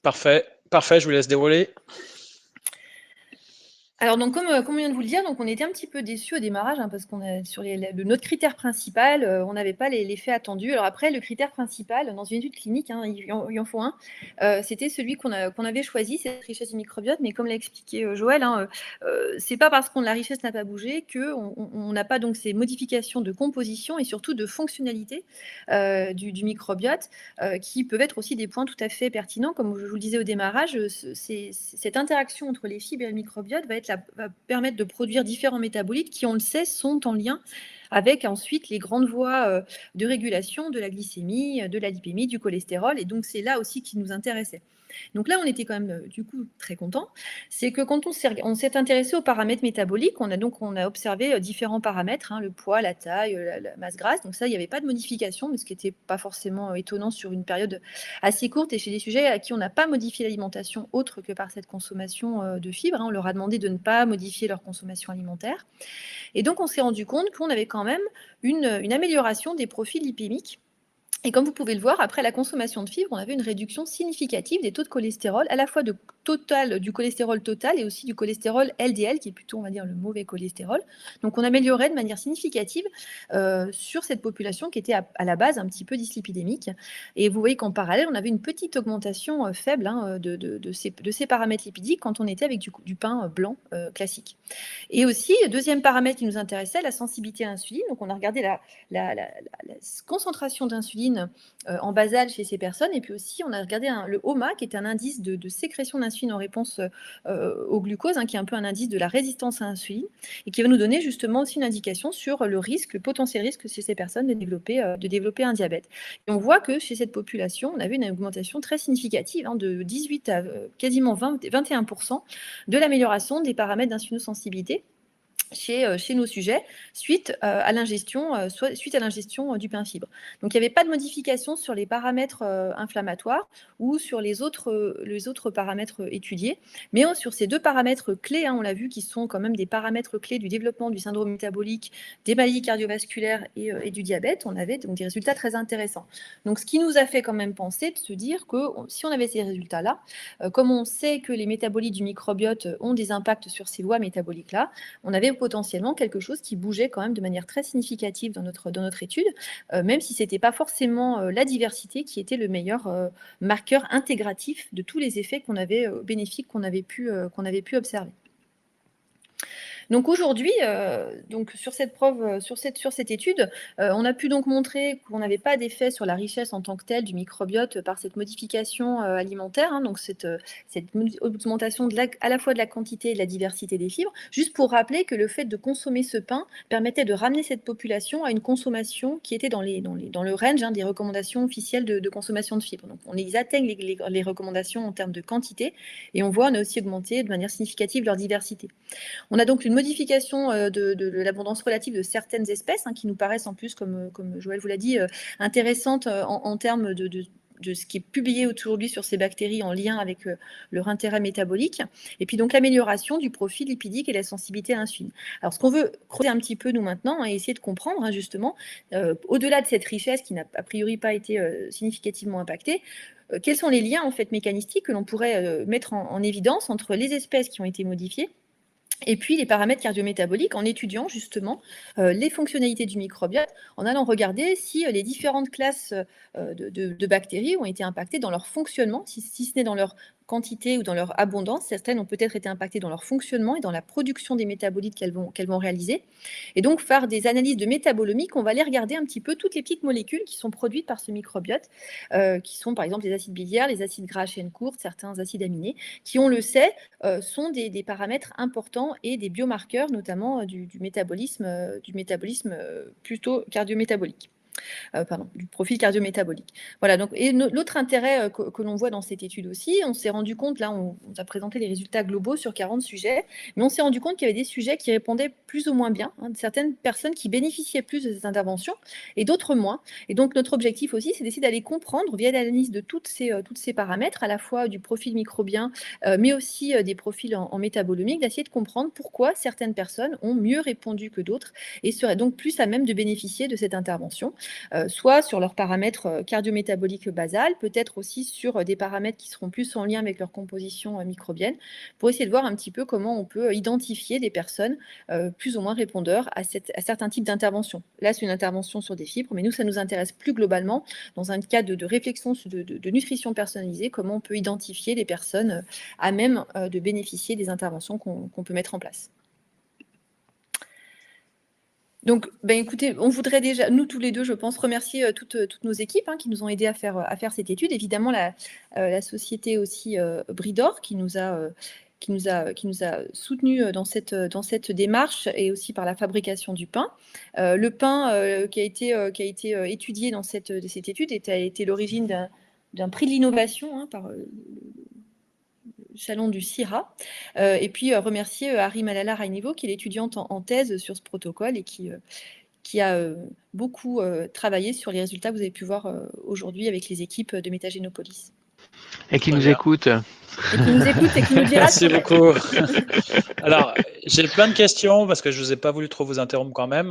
Parfait, je vous laisse dérouler. Alors, donc, comme on vient de vous le dire, donc on était un petit peu déçus au démarrage parce qu'on a sur notre critère principal, on n'avait pas l'effet attendu. Alors après, le critère principal dans une étude clinique, il en faut un, c'était celui qu'on avait choisi, cette richesse du microbiote. Mais comme l'a expliqué Joël, c'est pas parce que la richesse n'a pas bougé qu'on n'a pas donc ces modifications de composition et surtout de fonctionnalité du microbiote qui peuvent être aussi des points tout à fait pertinents. Comme je vous le disais au démarrage, cette interaction entre les fibres et le microbiote va permettre de produire différents métabolites qui, on le sait, sont en lien avec ensuite les grandes voies de régulation de la glycémie, de la lipémie, du cholestérol. Et donc, c'est là aussi qui nous intéressait. Donc là, on était quand même du coup très contents. C'est que quand on s'est intéressé aux paramètres métaboliques, on a observé différents paramètres, le poids, la taille, la masse grasse. Donc ça, il n'y avait pas de modification, mais ce qui n'était pas forcément étonnant sur une période assez courte et chez des sujets à qui on n'a pas modifié l'alimentation autre que par cette consommation de fibres. On leur a demandé de ne pas modifier leur consommation alimentaire. Et donc, on s'est rendu compte qu'on avait quand même une amélioration des profils lipémiques. Et comme vous pouvez le voir, après la consommation de fibres, on avait une réduction significative des taux de cholestérol, à la fois du cholestérol total et aussi du cholestérol LDL, qui est plutôt, on va dire, le mauvais cholestérol. Donc, on améliorait de manière significative sur cette population qui était à la base un petit peu dyslipidémique. Et vous voyez qu'en parallèle, on avait une petite augmentation faible de ces paramètres lipidiques quand on était avec du pain blanc classique. Et aussi, deuxième paramètre qui nous intéressait, la sensibilité à l'insuline. Donc, on a regardé la concentration d'insuline en basal chez ces personnes. Et puis aussi, on a regardé le HOMA, qui est un indice de sécrétion d'insuline en réponse au glucose, qui est un peu un indice de la résistance à l'insuline, et qui va nous donner justement aussi une indication sur le potentiel risque chez ces personnes de développer un diabète. Et on voit que chez cette population, on avait une augmentation très significative, de 18 à quasiment 21% de l'amélioration des paramètres d'insulinosensibilité chez nos sujets suite à l'ingestion du pain fibre. Donc il n'y avait pas de modification sur les paramètres inflammatoires ou sur les autres paramètres étudiés, mais sur ces deux paramètres clés, on l'a vu, qui sont quand même des paramètres clés du développement du syndrome métabolique, des maladies cardiovasculaires et du diabète, on avait donc des résultats très intéressants. Donc ce qui nous a fait quand même penser de se dire que si on avait ces résultats-là, comme on sait que les métabolites du microbiote ont des impacts sur ces voies métaboliques-là, on avait potentiellement quelque chose qui bougeait quand même de manière très significative dans notre étude, même si ce n'était pas forcément la diversité qui était le meilleur marqueur intégratif de tous les effets bénéfiques qu'on avait pu observer. Donc aujourd'hui, sur cette étude, on a pu donc montrer qu'on n'avait pas d'effet sur la richesse en tant que telle du microbiote par cette modification alimentaire, donc cette augmentation à la fois de la quantité et de la diversité des fibres. Juste pour rappeler que le fait de consommer ce pain permettait de ramener cette population à une consommation qui était dans le range des recommandations officielles de consommation de fibres. Donc ils atteignent les recommandations en termes de quantité et on a aussi augmenté de manière significative leur diversité. On a donc une modification de l'abondance relative de certaines espèces qui nous paraissent en plus, comme Joël vous l'a dit, intéressantes en termes de ce qui est publié aujourd'hui sur ces bactéries en lien avec leur intérêt métabolique. Et puis donc l'amélioration du profil lipidique et la sensibilité à l'insuline. Alors ce qu'on veut creuser un petit peu nous maintenant et essayer de comprendre justement, au-delà de cette richesse qui n'a a priori pas été significativement impactée, quels sont les liens en fait mécanistiques que l'on pourrait mettre en évidence entre les espèces qui ont été modifiées et puis les paramètres cardiométaboliques en étudiant justement les fonctionnalités du microbiote, en allant regarder si les différentes classes de bactéries ont été impactées dans leur fonctionnement, si ce n'est dans leur quantité ou dans leur abondance. Certaines ont peut-être été impactées dans leur fonctionnement et dans la production des métabolites qu'elles vont réaliser. Et donc, faire des analyses de métabolomique, on va aller regarder un petit peu toutes les petites molécules qui sont produites par ce microbiote, qui sont par exemple les acides biliaires, les acides gras à chaîne courte, certains acides aminés, qui, on le sait, sont des paramètres importants et des biomarqueurs, notamment du métabolisme plutôt cardiométabolique. Du profil cardiométabolique. Voilà, donc, et l'autre intérêt que l'on voit dans cette étude aussi, on s'est rendu compte, là on a présenté les résultats globaux sur 40 sujets, mais on s'est rendu compte qu'il y avait des sujets qui répondaient plus ou moins bien, certaines personnes qui bénéficiaient plus de ces interventions et d'autres moins. Et donc notre objectif aussi, c'est d'essayer d'aller comprendre via l'analyse de tous ces paramètres, à la fois du profil microbien, mais aussi des profils en métabolomique, d'essayer de comprendre pourquoi certaines personnes ont mieux répondu que d'autres et seraient donc plus à même de bénéficier de cette intervention. Soit sur leurs paramètres cardiométaboliques basales, peut-être aussi sur des paramètres qui seront plus en lien avec leur composition microbienne, pour essayer de voir un petit peu comment on peut identifier des personnes plus ou moins répondeurs à certains types d'interventions. Là, c'est une intervention sur des fibres, mais nous, ça nous intéresse plus globalement dans un cadre de réflexion de nutrition personnalisée, comment on peut identifier les personnes à même de bénéficier des interventions qu'on peut mettre en place. Donc, écoutez, on voudrait déjà, nous tous les deux, je pense, remercier toutes nos équipes qui nous ont aidés à faire cette étude. Évidemment, la société aussi Bridor qui nous a soutenus dans cette démarche et aussi par la fabrication du pain. Le pain qui a été étudié dans cette étude a été l'origine d'un prix de l'innovation par salon du CIRA, et puis remercier Harry Malala Rainivo, qui est l'étudiante en thèse sur ce protocole et qui a beaucoup travaillé sur les résultats que vous avez pu voir aujourd'hui avec les équipes de Métagénopolis. Et qui nous écoute. Et qui nous écoute et qui nous dira. Merci beaucoup. Alors, j'ai plein de questions parce que je ne vous ai pas voulu trop vous interrompre quand même.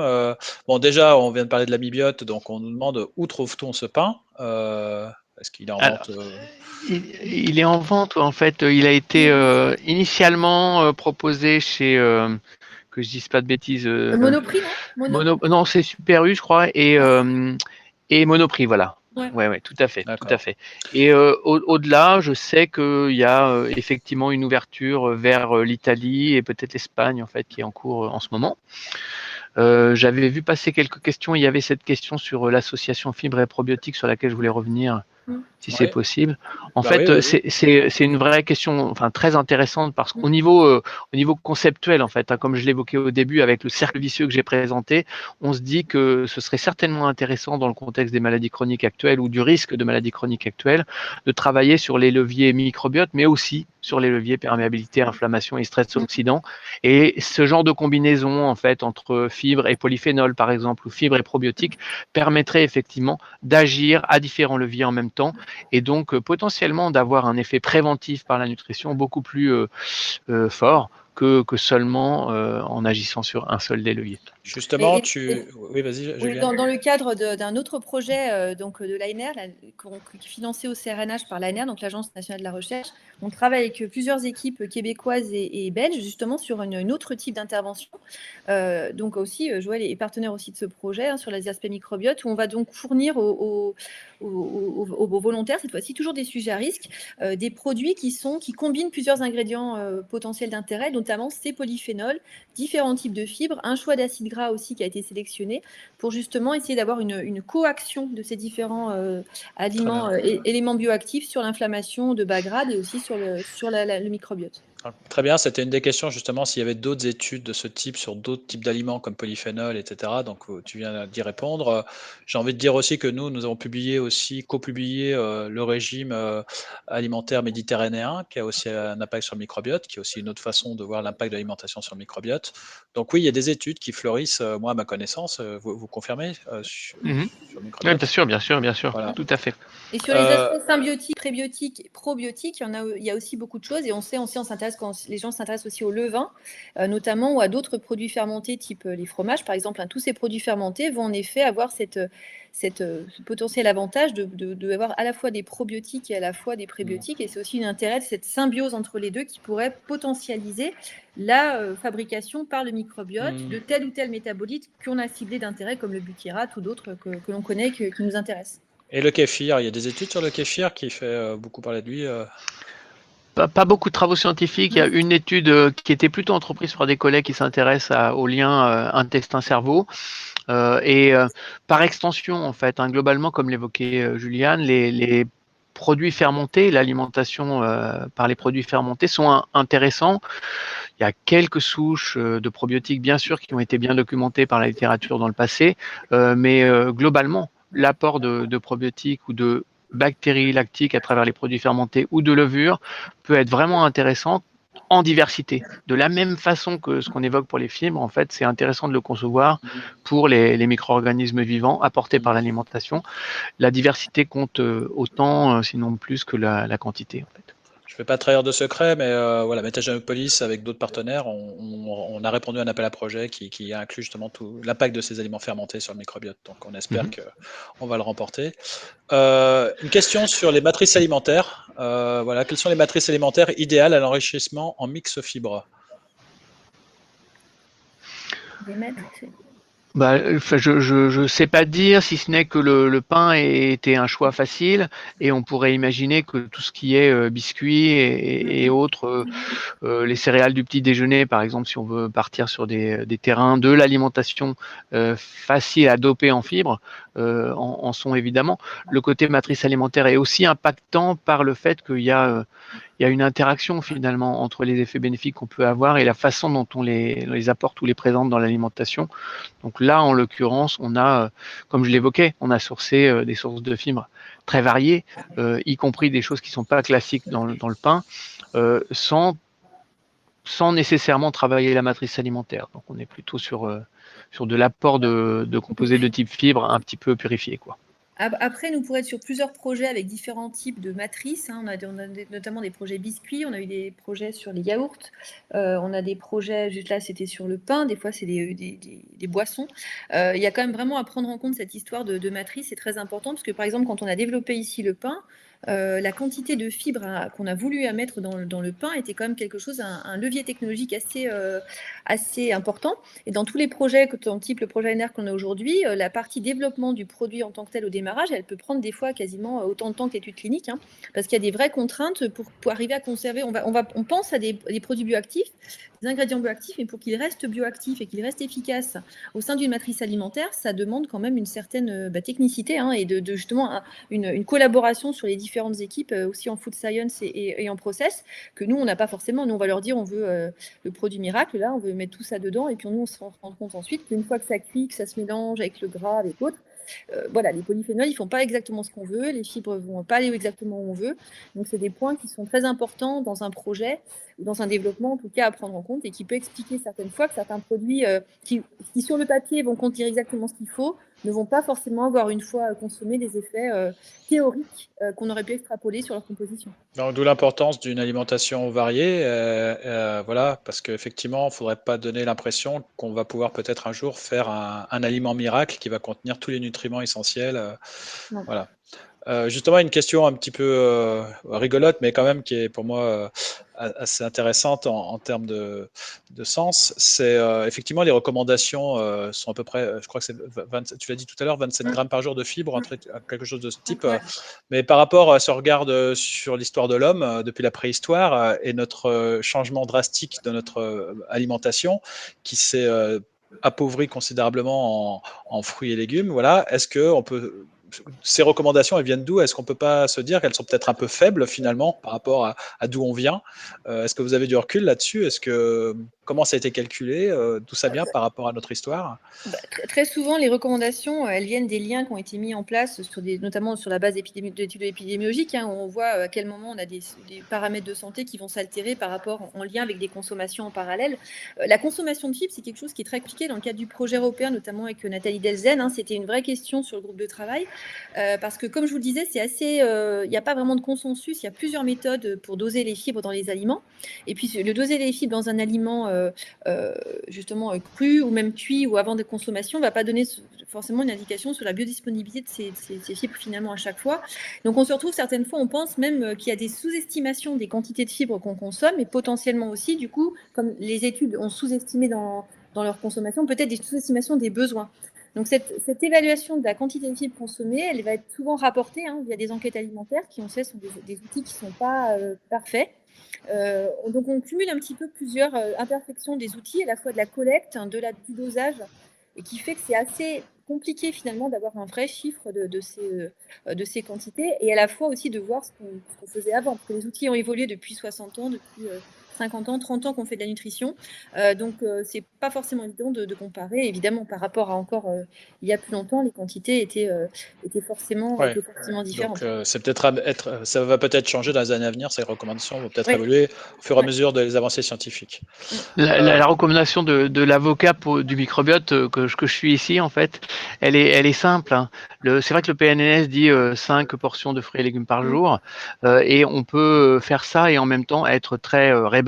Bon, déjà, on vient de parler de l'amibiote, donc on nous demande où trouve-t-on ce pain Est-ce qu'il est en vente Il est en vente, en fait. Il a été initialement proposé chez, que je dise pas de bêtises. Monoprix, non Non, c'est Super U, je crois, et Monoprix, voilà. Ouais, tout à fait. Et au-delà, je sais qu'il y a effectivement une ouverture vers l'Italie et peut-être l'Espagne, en fait, qui est en cours en ce moment. J'avais vu passer quelques questions. Il y avait cette question sur l'association fibres et probiotiques sur laquelle je voulais revenir, si c'est possible. En fait, c'est une vraie question, enfin très intéressante parce qu'au niveau conceptuel, en fait, comme je l'évoquais au début avec le cercle vicieux que j'ai présenté, on se dit que ce serait certainement intéressant dans le contexte des maladies chroniques actuelles ou du risque de maladies chroniques actuelles de travailler sur les leviers microbiotes, mais aussi sur les leviers perméabilité, inflammation et stress oxydant. Et ce genre de combinaison, en fait, entre fibres et polyphénols, par exemple, ou fibres et probiotiques, permettrait effectivement d'agir à différents leviers en même temps et donc potentiellement d'avoir un effet préventif par la nutrition beaucoup plus fort que seulement en agissant sur un seul des leviers. Justement, oui, vas-y, Julien. Dans le cadre d'un autre projet donc de l'ANR, qui est financé au CRNH par l'ANR, donc l'Agence nationale de la recherche, on travaille avec plusieurs équipes québécoises et belges, justement sur une autre type d'intervention. Donc aussi, Joël est partenaire aussi de ce projet sur les aspects microbiotes, où on va donc fournir aux volontaires, cette fois-ci toujours des sujets à risque, des produits qui combinent plusieurs ingrédients potentiels d'intérêt, notamment ces polyphénols, différents types de fibres, un choix d'acides gras aussi qui a été sélectionné pour justement essayer d'avoir une coaction de ces différents aliments et éléments bioactifs sur l'inflammation de bas grade et aussi sur le microbiote. Très bien, c'était une des questions justement s'il y avait d'autres études de ce type sur d'autres types d'aliments comme polyphénol, etc. Donc tu viens d'y répondre. J'ai envie de dire aussi que nous avons copublié le régime alimentaire méditerranéen qui a aussi un impact sur le microbiote, qui est aussi une autre façon de voir l'impact de l'alimentation sur le microbiote. Donc oui, il y a des études qui fleurissent, moi à ma connaissance, vous confirmez sur le microbiote? Oui, bien sûr, voilà. Tout à fait. Et sur les aspects symbiotiques, prébiotiques, probiotiques, il y a aussi beaucoup de choses et on s'intéresse quand les gens s'intéressent aussi au levain, notamment ou à d'autres produits fermentés type les fromages, par exemple. Tous ces produits fermentés vont en effet avoir ce potentiel avantage d'avoir à la fois des probiotiques et à la fois des prébiotiques, et c'est aussi l'intérêt de cette symbiose entre les deux qui pourrait potentialiser la fabrication par le microbiote de tel ou tel métabolite qu'on a ciblé d'intérêt, comme le butyrate ou d'autres que l'on connaît, qui nous intéressent. Et le kéfir, il y a des études sur le kéfir qui fait beaucoup parler de lui Pas beaucoup de travaux scientifiques. Il y a une étude qui était plutôt entreprise par des collègues qui s'intéressent au lien intestin-cerveau. Et par extension, en fait, globalement, comme l'évoquait Juliane, les produits fermentés, l'alimentation par les produits fermentés sont intéressants. Il y a quelques souches de probiotiques, bien sûr, qui ont été bien documentées par la littérature dans le passé, mais globalement, l'apport de probiotiques ou de bactéries lactiques à travers les produits fermentés ou de levure peut être vraiment intéressant en diversité. De la même façon que ce qu'on évoque pour les fibres, en fait, c'est intéressant de le concevoir pour les micro-organismes vivants apportés par l'alimentation. La diversité compte autant, sinon plus, que la quantité, en fait. Je ne vais pas trahir de secret, mais voilà, Métagénopolis, avec d'autres partenaires, on a répondu à un appel à projet qui inclut justement tout l'impact de ces aliments fermentés sur le microbiote. Donc on espère qu'on va le remporter. Une question sur les matrices alimentaires. Voilà, quelles sont les matrices alimentaires idéales à l'enrichissement en mix fibres? Je sais pas dire, si ce n'est que le pain était un choix facile, et on pourrait imaginer que tout ce qui est biscuits et autres, les céréales du petit déjeuner, par exemple, si on veut partir sur des terrains de l'alimentation facile à doper en fibres, en sont évidemment. Le côté matrice alimentaire est aussi impactant par le fait qu'il y a une interaction finalement entre les effets bénéfiques qu'on peut avoir et la façon dont on les apporte ou les présente dans l'alimentation. Donc là, en l'occurrence, on a, comme je l'évoquais, on a sourcé des sources de fibres très variées, y compris des choses qui ne sont pas classiques dans le pain, sans nécessairement travailler la matrice alimentaire. Donc on est plutôt sur de l'apport de composés de type fibre un petit peu purifiés, quoi. Après, nous pourrons être sur plusieurs projets avec différents types de matrices. On a notamment des projets biscuits, on a eu des projets sur les yaourts, on a des projets, juste là c'était sur le pain, des fois c'est des boissons. Il y a quand même vraiment à prendre en compte cette histoire de matrice, c'est très important, parce que par exemple quand on a développé ici le pain, la quantité de fibres qu'on a voulu mettre dans le pain était quand même quelque chose, un levier technologique assez important. Et dans tous les projets, type le projet NR qu'on a aujourd'hui, la partie développement du produit en tant que tel au démarrage, elle peut prendre des fois quasiment autant de temps que l'étude clinique, parce qu'il y a des vraies contraintes pour arriver à conserver. On pense à des produits bioactifs, des ingrédients bioactifs, mais pour qu'ils restent bioactifs et qu'ils restent efficaces au sein d'une matrice alimentaire, ça demande quand même une certaine technicité, et de justement une collaboration sur les différentes équipes, aussi en food science et en process, que nous, on n'a pas forcément. Nous, on va leur dire, on veut le produit miracle, là, on veut mettre tout ça dedans, et puis nous, on se rend compte ensuite qu'une fois que ça cuit, que ça se mélange avec le gras, avec l'autre, voilà, les polyphénols, ils ne font pas exactement ce qu'on veut, les fibres ne vont pas aller exactement où on veut. Donc, c'est des points qui sont très importants dans un projet ou dans un développement, en tout cas, à prendre en compte, et qui peut expliquer certaines fois que certains produits qui, sur le papier, vont contenir exactement ce qu'il faut, ne vont pas forcément avoir, une fois consommés, des effets théoriques qu'on aurait pu extrapoler sur leur composition. D'où l'importance d'une alimentation variée, voilà, parce qu'effectivement, il ne faudrait pas donner l'impression qu'on va pouvoir peut-être un jour faire un aliment miracle qui va contenir tous les nutriments essentiels. Voilà. Justement, une question un petit peu rigolote, mais quand même qui est pour moi assez intéressante en termes de sens. C'est effectivement les recommandations sont à peu près, je crois que c'est, tu l'as dit tout à l'heure, 27 grammes par jour de fibres, quelque chose de ce type. Mais par rapport à ce regard sur l'histoire de l'homme depuis la préhistoire et notre changement drastique de notre alimentation qui s'est appauvri considérablement en fruits et légumes, voilà, est-ce qu'on peut ces recommandations, elles viennent d'où? Est-ce qu'on ne peut pas se dire qu'elles sont peut-être un peu faibles finalement par rapport à d'où on vient? Est-ce que vous avez du recul là-dessus? Comment ça a été calculé? D'où ça vient par rapport à notre histoire? Très souvent, les recommandations, elles viennent des liens qui ont été mis en place, notamment sur la base d'études épidémiologiques, où on voit à quel moment on a des paramètres de santé qui vont s'altérer par rapport en lien avec des consommations en parallèle. La consommation de fibres, c'est quelque chose qui est très compliqué dans le cadre du projet européen, notamment avec Nathalie Delzen. C'était une vraie question sur le groupe de travail, parce que comme je vous le disais, c'est assez, il n'y a pas vraiment de consensus. Il y a plusieurs méthodes pour doser les fibres dans les aliments. Et puis le doser les fibres dans un aliment justement cru ou même cuit ou avant de consommation ne va pas donner forcément une indication sur la biodisponibilité de ces fibres finalement à chaque fois. Donc on se retrouve certaines fois, on pense même qu'il y a des sous-estimations des quantités de fibres qu'on consomme, et potentiellement aussi, du coup, comme les études ont sous-estimé dans leur consommation, peut-être des sous-estimations des besoins. Donc, cette évaluation de la quantité de fibres consommées, elle va être souvent rapportée via des enquêtes alimentaires qui, on sait, sont des outils qui ne sont pas parfaits. Donc, on cumule un petit peu plusieurs imperfections des outils, à la fois de la collecte, du dosage, et qui fait que c'est assez compliqué finalement d'avoir un vrai chiffre de ces quantités, et à la fois aussi de voir ce qu'on faisait avant, parce que les outils ont évolué depuis 60 ans, depuis 50 ans, 30 ans qu'on fait de la nutrition. Donc, c'est pas forcément évident de comparer. Évidemment, par rapport à encore il y a plus longtemps, les quantités étaient forcément différentes. Donc, ça va peut-être changer dans les années à venir. Ces recommandations vont peut-être Oui. évoluer au fur et à Ouais. mesure des avancées scientifiques. La recommandation de l'avocat du microbiote que je suis ici, en fait, elle est simple. Hein. C'est vrai que le PNNS dit 5 portions de fruits et légumes par jour, et on peut faire ça et en même temps être très rébarbatif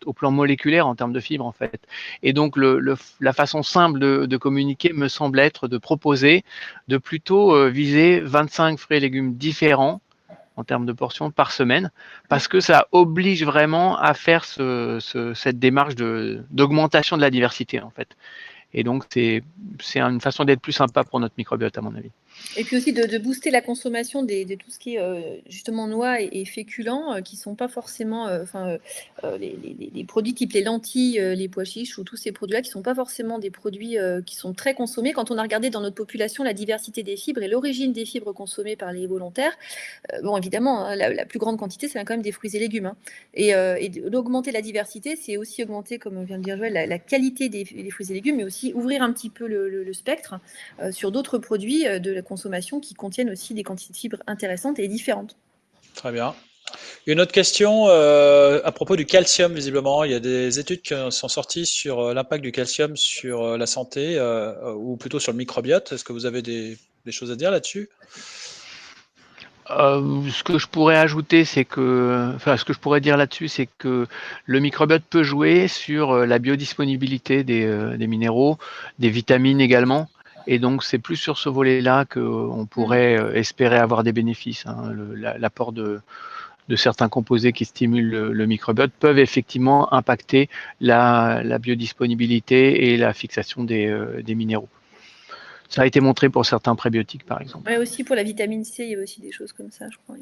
au plan moléculaire en termes de fibres, en fait. Et donc, la façon simple de communiquer me semble être de proposer de plutôt viser 25 fruits et légumes différents en termes de portions par semaine, parce que ça oblige vraiment à faire cette démarche d'augmentation de la diversité, en fait. Et donc, c'est une façon d'être plus sympa pour notre microbiote, à mon avis. Et puis aussi de booster la consommation de tout ce qui est justement noix et féculents, qui ne sont pas forcément, les produits type les lentilles, les pois chiches ou tous ces produits-là qui ne sont pas forcément des produits qui sont très consommés. Quand on a regardé dans notre population la diversité des fibres et l'origine des fibres consommées par les volontaires, bon, évidemment, la plus grande quantité, c'est quand même des fruits et légumes. Et d'augmenter la diversité, c'est aussi augmenter, comme vient de dire Joël, la qualité des fruits et légumes, mais aussi ouvrir un petit peu le spectre sur d'autres produits de la consommation qui contiennent aussi des quantités de fibres intéressantes et différentes. Très bien. Une autre question à propos du calcium, visiblement. Il y a des études qui sont sorties sur l'impact du calcium sur la santé, ou plutôt sur le microbiote. Est-ce que vous avez des choses à dire là-dessus? Ce que je pourrais ajouter, ce que je pourrais dire là-dessus, c'est que le microbiote peut jouer sur la biodisponibilité des minéraux, des vitamines également. Et donc, c'est plus sur ce volet-là qu'on pourrait espérer avoir des bénéfices. Hein. L'apport de certains composés qui stimulent le microbiote peuvent effectivement impacter la biodisponibilité et la fixation des minéraux. Ça a été montré pour certains prébiotiques, par exemple. Oui, aussi pour la vitamine C, il y avait aussi des choses comme ça, je crois.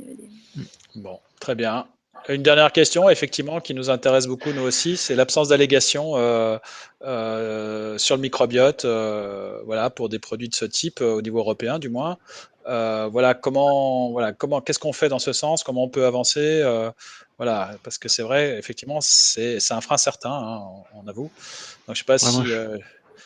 Bon, très bien. Une dernière question, effectivement, qui nous intéresse beaucoup, nous aussi, c'est l'absence d'allégations sur le microbiote, voilà, pour des produits de ce type, au niveau européen, du moins. Qu'est-ce qu'on fait dans ce sens? Comment on peut avancer? Voilà, parce que c'est vrai, effectivement, c'est un frein certain, hein, on avoue. Donc, je sais pas Vraiment, si.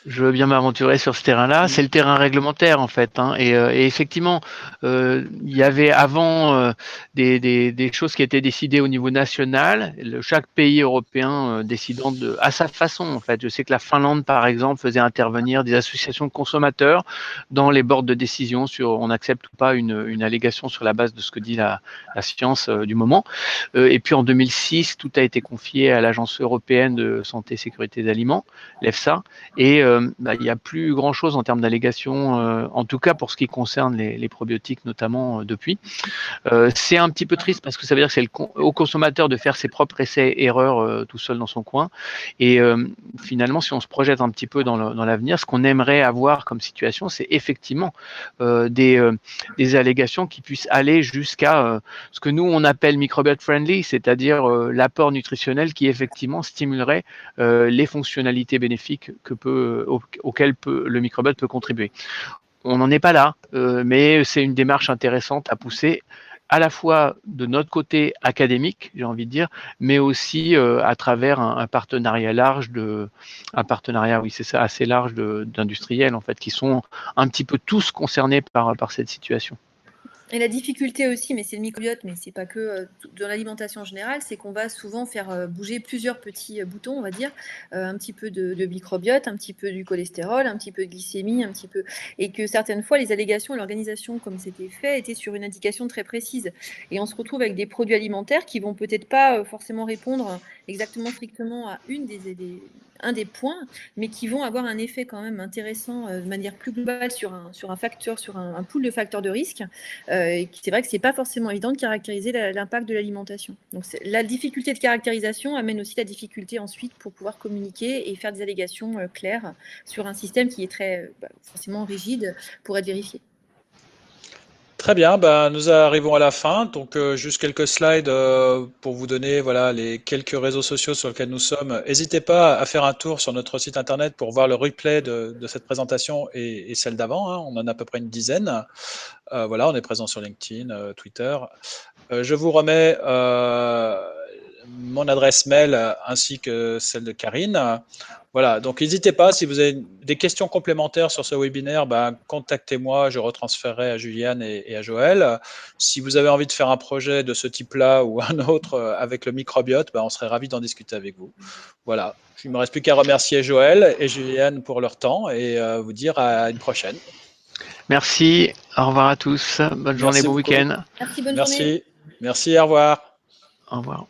je veux bien m'aventurer sur ce terrain-là. C'est le terrain réglementaire, en fait. Hein. Et effectivement, il y avait avant des choses qui étaient décidées au niveau national, chaque pays européen décidant à sa façon, en fait. Je sais que la Finlande, par exemple, faisait intervenir des associations de consommateurs dans les boards de décision sur on accepte ou pas une allégation sur la base de ce que dit la science du moment. Et puis en 2006, tout a été confié à l'Agence européenne de santé et sécurité des aliments, l'EFSA, et il n'y a plus grand-chose en termes d'allégations, en tout cas pour ce qui concerne les probiotiques notamment depuis. C'est un petit peu triste parce que ça veut dire que c'est au consommateur de faire ses propres essais-erreurs tout seul dans son coin. Et finalement, si on se projette un petit peu dans l'avenir, ce qu'on aimerait avoir comme situation, c'est effectivement des allégations qui puissent aller jusqu'à ce que nous, on appelle microbiote friendly, c'est-à-dire l'apport nutritionnel qui effectivement stimulerait les fonctionnalités bénéfiques auxquelles le microbiote peut contribuer. On n'en est pas là, mais c'est une démarche intéressante à pousser à la fois de notre côté académique, j'ai envie de dire, mais aussi à travers un partenariat large assez large d'industriels en fait, qui sont un petit peu tous concernés par cette situation. Et la difficulté aussi, mais c'est le microbiote, mais c'est pas que dans l'alimentation en général, c'est qu'on va souvent faire bouger plusieurs petits boutons, on va dire, un petit peu de microbiote, un petit peu du cholestérol, un petit peu de glycémie, un petit peu, et que certaines fois les allégations et l'organisation comme c'était fait étaient sur une indication très précise. Et on se retrouve avec des produits alimentaires qui vont peut-être pas forcément répondre exactement strictement à une des un des points, mais qui vont avoir un effet quand même intéressant de manière plus globale sur un facteur, sur un pool de facteurs de risque. Et c'est vrai que c'est pas forcément évident de caractériser l'impact de l'alimentation. Donc la difficulté de caractérisation amène aussi la difficulté ensuite pour pouvoir communiquer et faire des allégations claires sur un système qui est très forcément rigide pour être vérifié. Très bien, nous arrivons à la fin. Donc, juste quelques slides pour vous donner voilà, les quelques réseaux sociaux sur lesquels nous sommes. N'hésitez pas à faire un tour sur notre site internet pour voir le replay de cette présentation et celle d'avant. Hein. On en a à peu près une dizaine. Voilà, on est présent sur LinkedIn, Twitter. Je vous remets mon adresse mail ainsi que celle de Karine. Voilà, donc n'hésitez pas, si vous avez des questions complémentaires sur ce webinaire, contactez-moi, je retransférerai à Juliane et à Joël. Si vous avez envie de faire un projet de ce type-là ou un autre avec le microbiote, on serait ravis d'en discuter avec vous. Voilà, il ne me reste plus qu'à remercier Joël et Juliane pour leur temps et vous dire à une prochaine. Merci, au revoir à tous, bonne journée, bon week-end. Merci, bonne journée. Merci, au revoir. Au revoir.